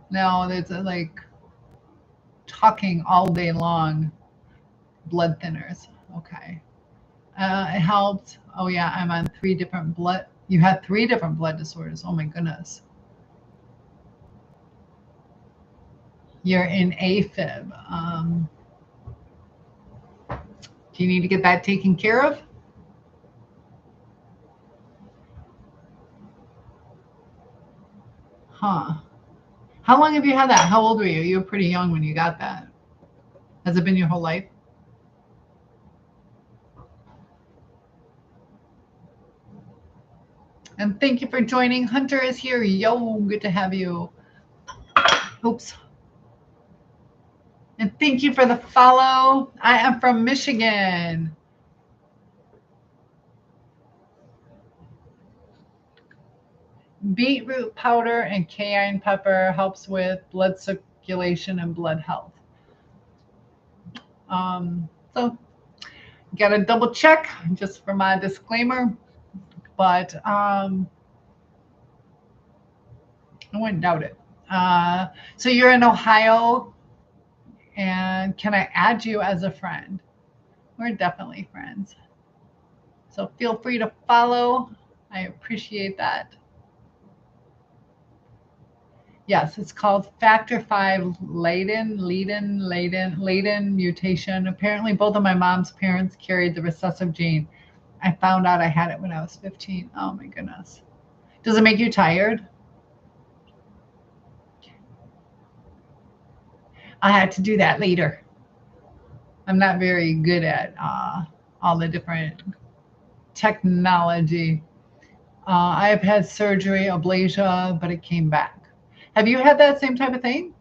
No, there's like talking all day long blood thinners. Okay. It helped. Oh yeah, I'm on 3 different blood. You had 3 different blood disorders. Oh my goodness. You're in AFib. Do you need to get that taken care of? Huh. How long have you had that? How old were you? You were pretty young when you got that. Has it been your whole life? And thank you for joining. Hunter is here. Yo, good to have you. Oops. And thank you for the follow. I am from Michigan. Beetroot powder and cayenne pepper helps with blood circulation and blood health. So got to double check just for my disclaimer, but I wouldn't doubt it. So you're in Ohio, and can I add you as a friend? We're definitely friends. So feel free to follow. I appreciate that. Yes, it's called Factor V Leiden mutation. Apparently, both of my mom's parents carried the recessive gene. I found out I had it when I was 15. Oh my goodness. Does it make you tired? I had to do that later. I'm not very good at all the different technology. I have had surgery, ablation, but it came back. Have you had that same type of thing?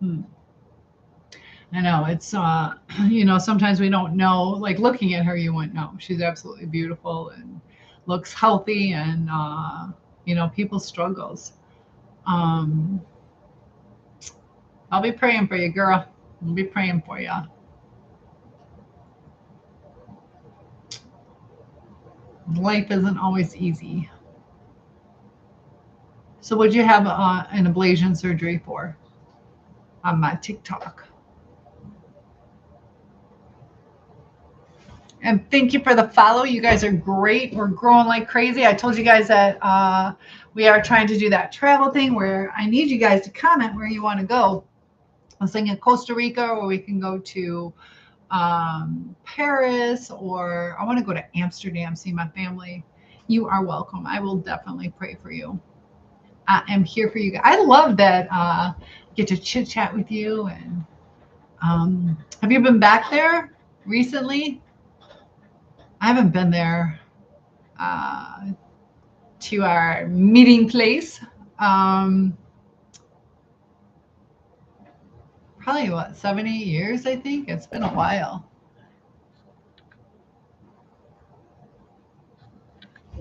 Hmm. I know it's sometimes we don't know, like looking at her you wouldn't know. She's absolutely beautiful and looks healthy, and people struggles. Um I'll be praying for you, girl. I'll be praying for you. Life isn't always easy. So what'd you have an ablation surgery for on my TikTok? And thank you for the follow. You guys are great. We're growing like crazy. I told you guys that we are trying to do that travel thing where I need you guys to comment where you want to go. I was thinking Costa Rica, or we can go to Paris, or I want to go to Amsterdam, see my family. You are welcome. I will definitely pray for you. I am here for you guys. I love that get to chit chat with you. And have you been back there recently? I haven't been there uh, to our meeting place. Um, Probably what, 7, 8 years, I think. It's been a while.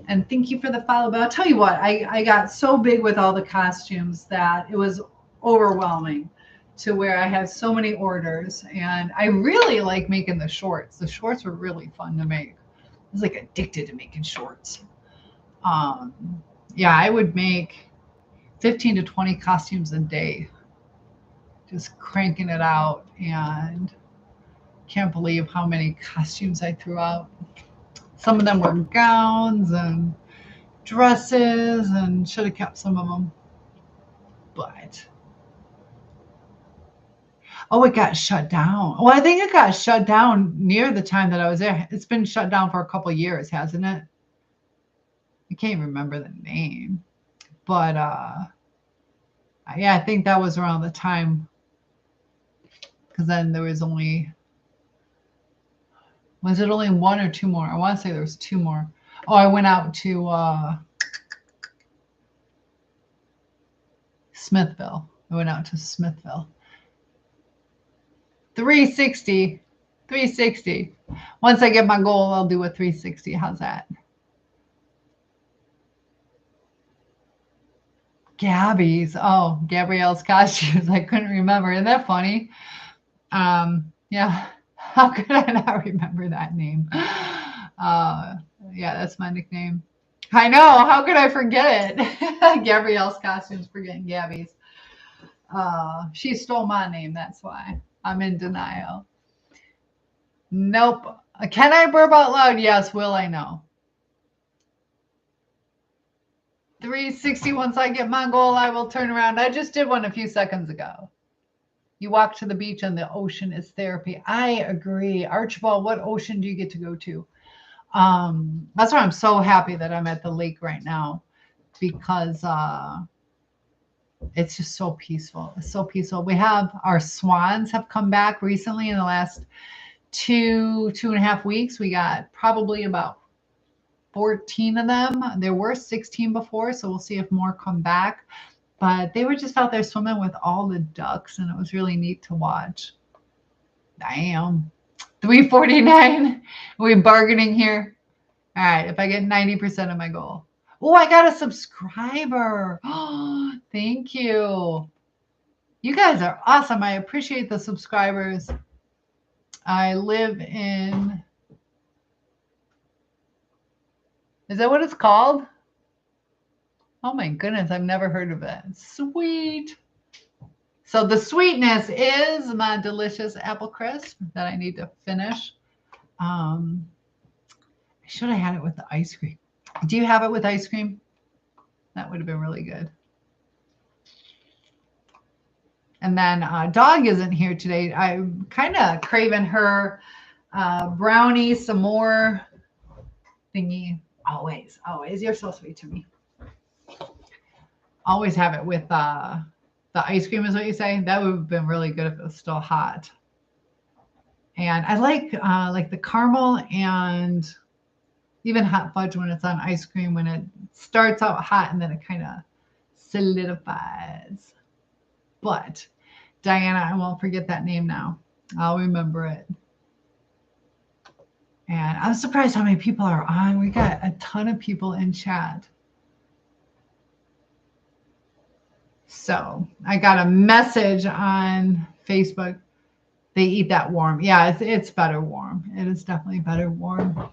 And thank you for the follow. But I'll tell you what, I got so big with all the costumes that it was overwhelming to where I had so many orders. And I really like making the shorts. The shorts were really fun to make. I was like addicted to making shorts. Um, yeah, I would make 15 to 20 costumes a day, just cranking it out. And can't believe how many costumes I threw out. Some of them were gowns and dresses, and should have kept some of them. But oh, it got shut down. Well, I think it got shut down near the time that I was there. It's been shut down for a couple of years, hasn't it? I can't remember the name. But yeah, I think that was around the time, because then there was only, was it only one or two more? I want to say there was two more. Oh, I went out to Smithville. I went out to Smithville. 360. 360. Once I get my goal, I'll do a 360. How's that? Gabby's. Oh, Gabrielle's costumes. I couldn't remember. Isn't that funny? Yeah. How could I not remember that name? Yeah, that's my nickname. I know. How could I forget it? Gabrielle's costumes, forgetting Gabby's. She stole my name. That's why I'm in denial. Nope. Can I burp out loud? Yes. Will I know? 360. Once I get my goal, I will turn around. I just did one a few seconds ago. You walk to the beach and the ocean is therapy. I agree. Archibald, what ocean do you get to go to? That's why I'm so happy that I'm at the lake right now, because it's just so peaceful. It's so peaceful. We have our swans have come back recently in the last 2.5 weeks. We got probably about 14 of them. There were 16 before, so we'll see if more come back. But they were just out there swimming with all the ducks, and it was really neat to watch. Damn. 349. We bargaining here. All right, if I get 90% of my goal. Oh, I got a subscriber. Oh, thank you. You guys are awesome. I appreciate the subscribers. I live in, is that what it's called? Oh my goodness, I've never heard of it. Sweet. So the sweetness is my delicious apple crisp that I need to finish. I should have had it with the ice cream. Do you have it with ice cream? That would have been really good. And then dog isn't here today. I'm kind of craving her brownie, some more thingy. Always, always. You're so sweet to me. Always have it with the ice cream is what you say. That would have been really good if it was still hot. And I like the caramel and even hot fudge when it's on ice cream when it starts out hot and then it kind of solidifies. But Diana, I won't forget that name now. I'll remember it. And I'm surprised how many people are on. We got a ton of people in chat. So I got a message on Facebook. They eat that warm. Yeah, it's better warm. It is definitely better warm.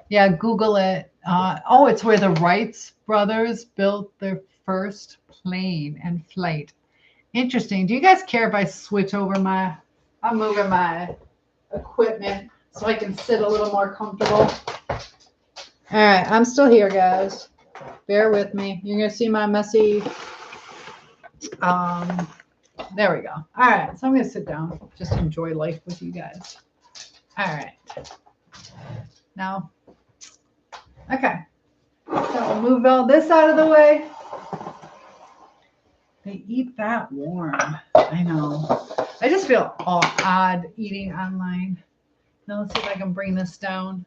Yeah, Google it. It's where the Wright brothers built their first plane and flight. Interesting. Do you guys care if I switch over I'm moving my equipment so I can sit a little more comfortable? All right, I'm still here, guys. Bear with me. You're going to see my messy, there we go. All right, so I'm going to sit down, just enjoy life with you guys. All right. Now, okay. So we'll move all this out of the way. They eat that warm. I know. I just feel all odd eating online. Now let's see if I can bring this down.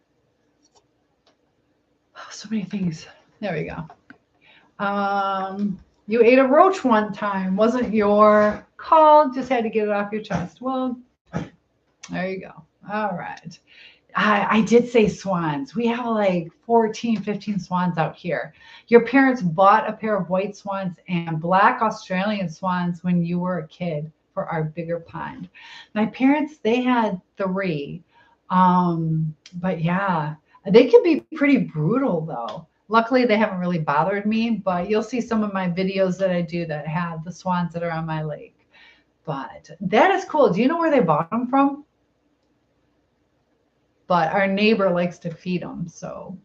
Oh, so many things. There we go. You ate a roach one time. Wasn't your call. Just had to get it off your chest. Well, there you go. All right. I did say swans. We have like 14, 15 swans out here. Your parents bought a pair of white swans and black Australian swans when you were a kid for our bigger pond. My parents, they had 3. But yeah, they can be pretty brutal though. Luckily, they haven't really bothered me, but you'll see some of my videos that I do that have the swans that are on my lake. But that is cool. Do you know where they bought them from? But our neighbor likes to feed them, so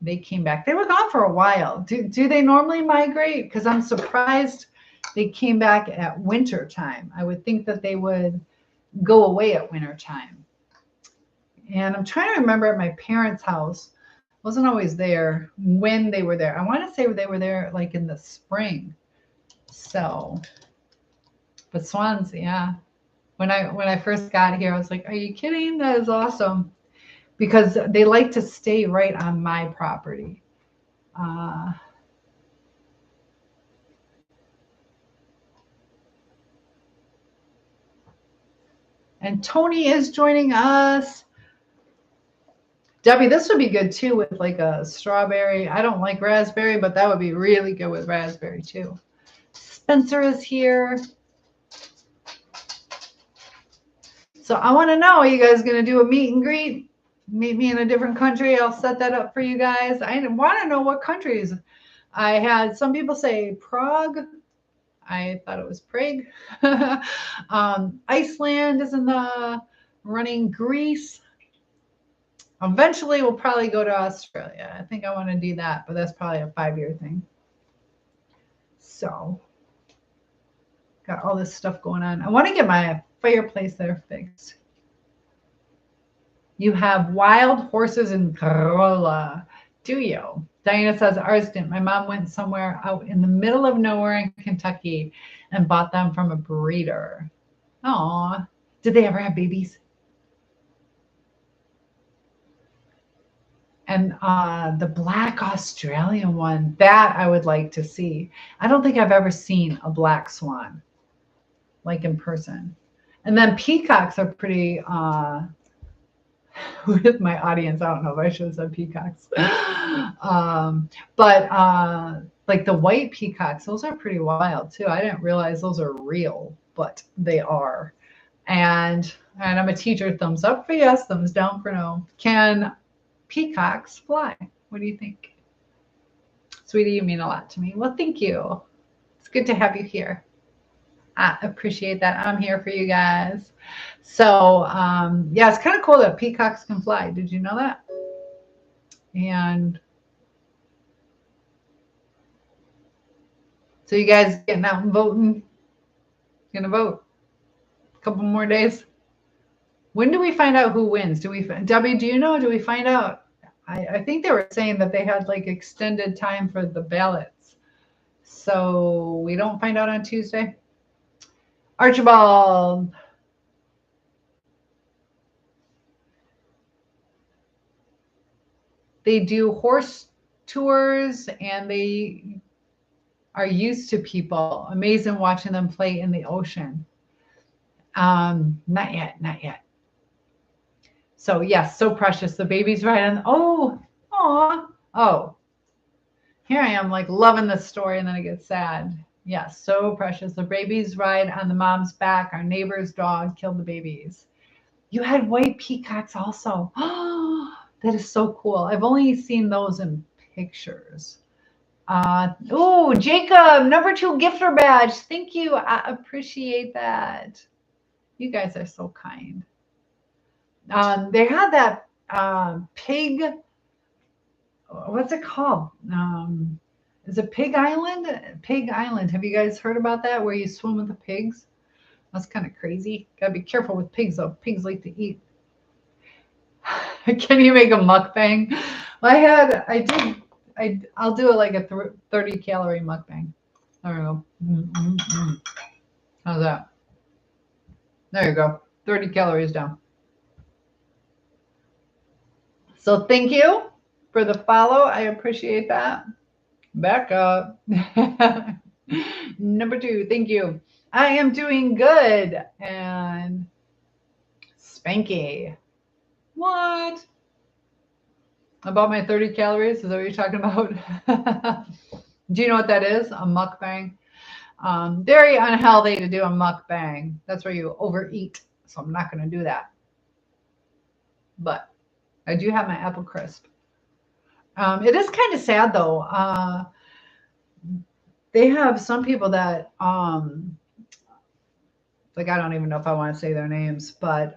they came back. They were gone for a while. Do they normally migrate? Because I'm surprised they came back at winter time. I would think that they would go away at winter time. And I'm trying to remember at my parents' house. Wasn't always there when they were there. I want to say they were there like in the spring. So, but swans, yeah. When I first got here, I was like, "Are you kidding? That is awesome." Because they like to stay right on my property. And Tony is joining us. Debbie, this would be good too with like a strawberry. I don't like raspberry, but that would be really good with raspberry too. Spencer is here. So I want to know, are you guys going to do a meet and greet? Meet me in a different country. I'll set that up for you guys. I want to know what countries. I had some people say Prague. I thought it was Prague. Iceland is in the running. Greece. Eventually, we'll probably go to Australia. I think I want to do that, but that's probably a 5-year thing. So, got all this stuff going on. I want to get my fireplace there fixed. You have wild horses in Corolla, do you? Diana says, ours didn't. My mom went somewhere out in the middle of nowhere in Kentucky and bought them from a breeder. Aw, did they ever have babies? And the black Australian one, that I would like to see. I don't think I've ever seen a black swan, like in person. And then peacocks are pretty, with my audience, I don't know if I should have said peacocks. But like the white peacocks, those are pretty wild too. I didn't realize those are real, but they are. And I'm a teacher. Thumbs up for yes, thumbs down for no. Can peacocks fly? What do you think? Sweetie, you mean a lot to me. Well, thank you. It's good to have you here. I appreciate that. I'm here for you guys. So, yeah, it's kind of cool that peacocks can fly. Did you know that? And so you guys getting out and voting? Gonna vote? A couple more days? When do we find out who wins? Debbie, do you know? Do we find out I think they were saying that they had like extended time for the ballots. So we don't find out on Tuesday. Archibald. They do horse tours and they are used to people. Amazing watching them play in the ocean. Not yet, not yet. So yes, so precious. The baby's right on. Oh, oh. Here I am, like loving this story, and then I get sad. Yes, so precious. The baby's right on the mom's back. Our neighbor's dog killed the babies. You had white peacocks also. Oh, that is so cool. I've only seen those in pictures. Oh, Jacob, #2 gifter badge. Thank you. I appreciate that. You guys are so kind. They had that pig. What's it called? Is it Pig Island? Pig Island. Have you guys heard about that? Where you swim with the pigs? That's kind of crazy. Gotta be careful with pigs, though. Pigs like to eat. Can you make a mukbang? Well, I'll do it like a 30 calorie mukbang. There we go. How's that? There you go. 30 calories down. So thank you for the follow. I appreciate that. Back up. #2, thank you. I am doing good. And Spanky. What? About my 30 calories? Is that what you're talking about? Do you know what that is? A mukbang? Very unhealthy to do a mukbang. That's where you overeat. So I'm not going to do that. But I do have my apple crisp. It is kind of sad though. They have some people that like I don't even know if I want to say their names, but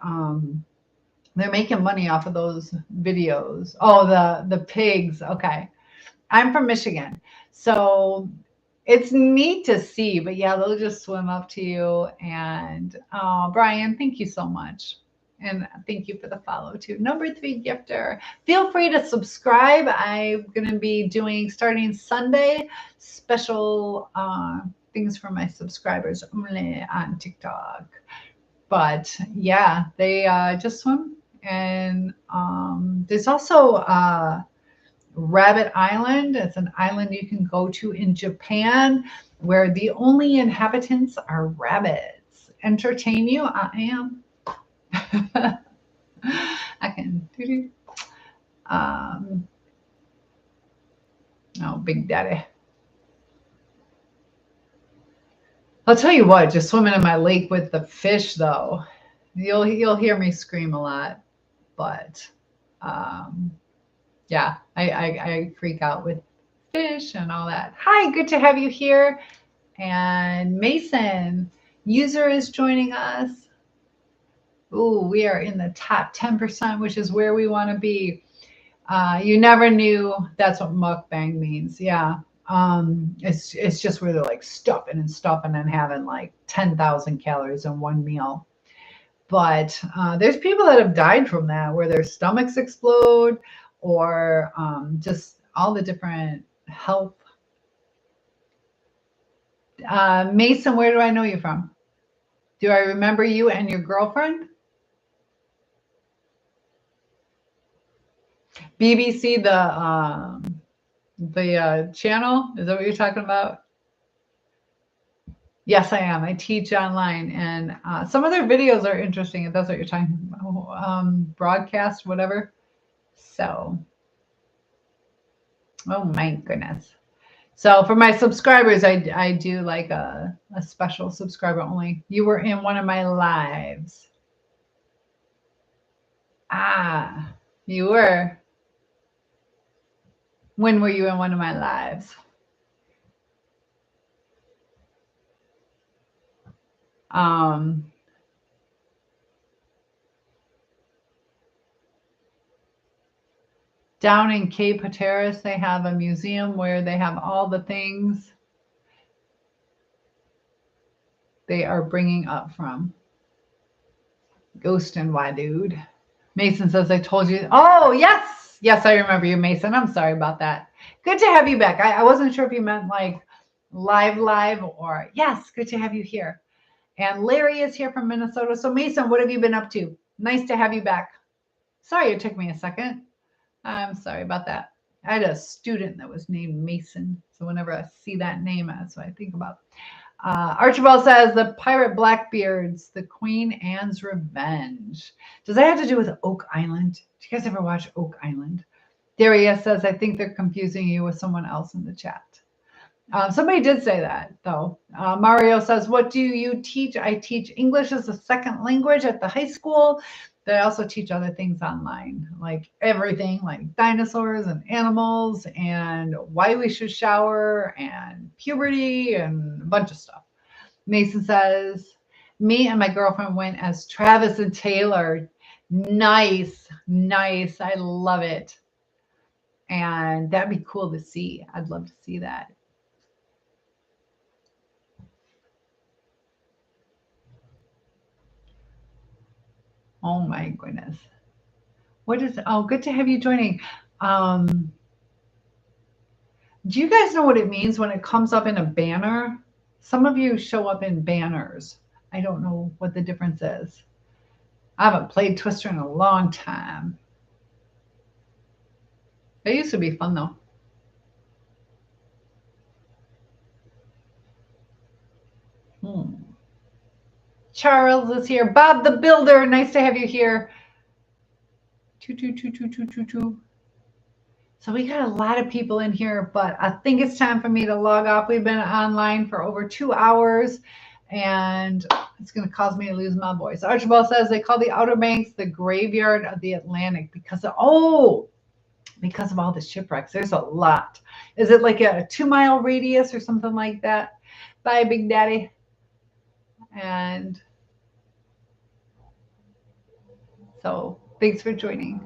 they're making money off of those videos. Oh, the pigs. Okay. I'm from Michigan. So it's neat to see, but yeah, they'll just swim up to you. And Brian, thank you so much. And thank you for the follow too. #3 gifter. Feel free to subscribe. I'm going to be doing, starting Sunday, special things for my subscribers only on TikTok. But yeah, they just swim. And there's also Rabbit Island. It's an island you can go to in Japan where the only inhabitants are rabbits. Entertain you? I am. I can. Oh, Big Daddy. I'll tell you what, just swimming in my lake with the fish, though, you'll hear me scream a lot. But yeah, I freak out with fish and all that. Hi, good to have you here. And Mason, user is joining us. Ooh, we are in the top 10%, which is where we want to be. You never knew that's what mukbang means. Yeah. It's just where they're like stuffing and having like 10,000 calories in one meal. But there's people that have died from that, where their stomachs explode, or just all the different health. Mason, where do I know you from? Do I remember you and your girlfriend? BBC, the channel? Is that what you're talking about? Yes, I am. I teach online, and some of their videos are interesting. If that's what you're talking about, broadcast, whatever. So, oh my goodness. So for my subscribers, I do like a special subscriber only. You were in one of my lives. Ah, you were. When were you in one of my lives? Down in Cape Hatteras, they have a museum where they have all the things they are bringing up from. Ghost and why, dude? Mason says, I told you. Oh, yes. Yes, I remember you, Mason. I'm sorry about that. Good to have you back. I wasn't sure if you meant like live or yes, good to have you here. And Larry is here from Minnesota. So Mason, what have you been up to? Nice to have you back. Sorry it took me a second. I'm sorry about that. I had a student that was named Mason. So whenever I see that name, that's what I think about. Archibald says the pirate Blackbeards, the Queen Anne's Revenge. Does that have to do with Oak Island? Do you guys ever watch Oak Island? Darius says, I think they're confusing you with someone else in the chat. Somebody did say that, though. Mario says, what do you teach? I teach English as a second language at the high school. But I also teach other things online, like everything, like dinosaurs and animals and why we should shower and puberty and a bunch of stuff. Mason says, me and my girlfriend went as Travis and Taylor. Nice, nice. I love it. And that'd be cool to see. I'd love to see that. Oh my goodness. What is, oh, good to have you joining. Um, do you guys know what it means when it comes up in a banner? Some of you show up in banners. I don't know what the difference is. I haven't played Twister in a long time. It used to be fun though. Charles is here. Bob the Builder, nice to have you here. Choo. So we got a lot of people in here, but I think it's time for me to log off. We've been online for over 2 hours, and it's going to cause me to lose my voice. Archibald says they call the Outer Banks the graveyard of the Atlantic because of all the shipwrecks. There's a lot. Is it like a 2-mile radius or something like that? Bye, Big Daddy. And so thanks for joining.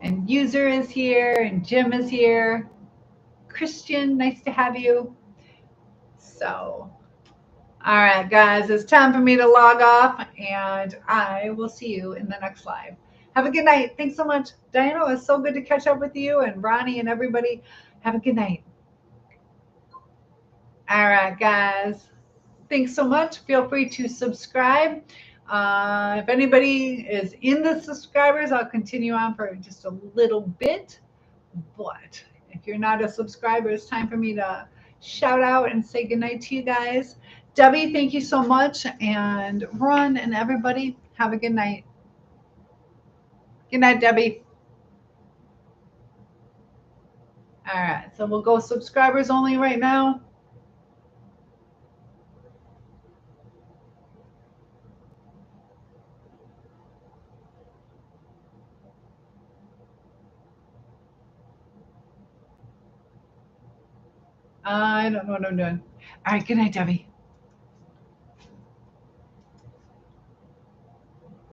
And User is here, and Jim is here. Christian, nice to have you. So, all right, guys, it's time for me to log off, and I will see you in the next live. Have a good night. Thanks so much. Diana, it was so good to catch up with you, and Ronnie and everybody. Have a good night. All right, guys. Thanks so much. Feel free to subscribe. If anybody is in the subscribers, I'll continue on for just a little bit. But if you're not a subscriber, it's time for me to shout out and say goodnight to you guys. Debbie, thank you so much. And Ron and everybody, have a good night. Good night, Debbie. All right, so we'll go subscribers only right now. I don't know what I'm doing. All right, good night, Debbie.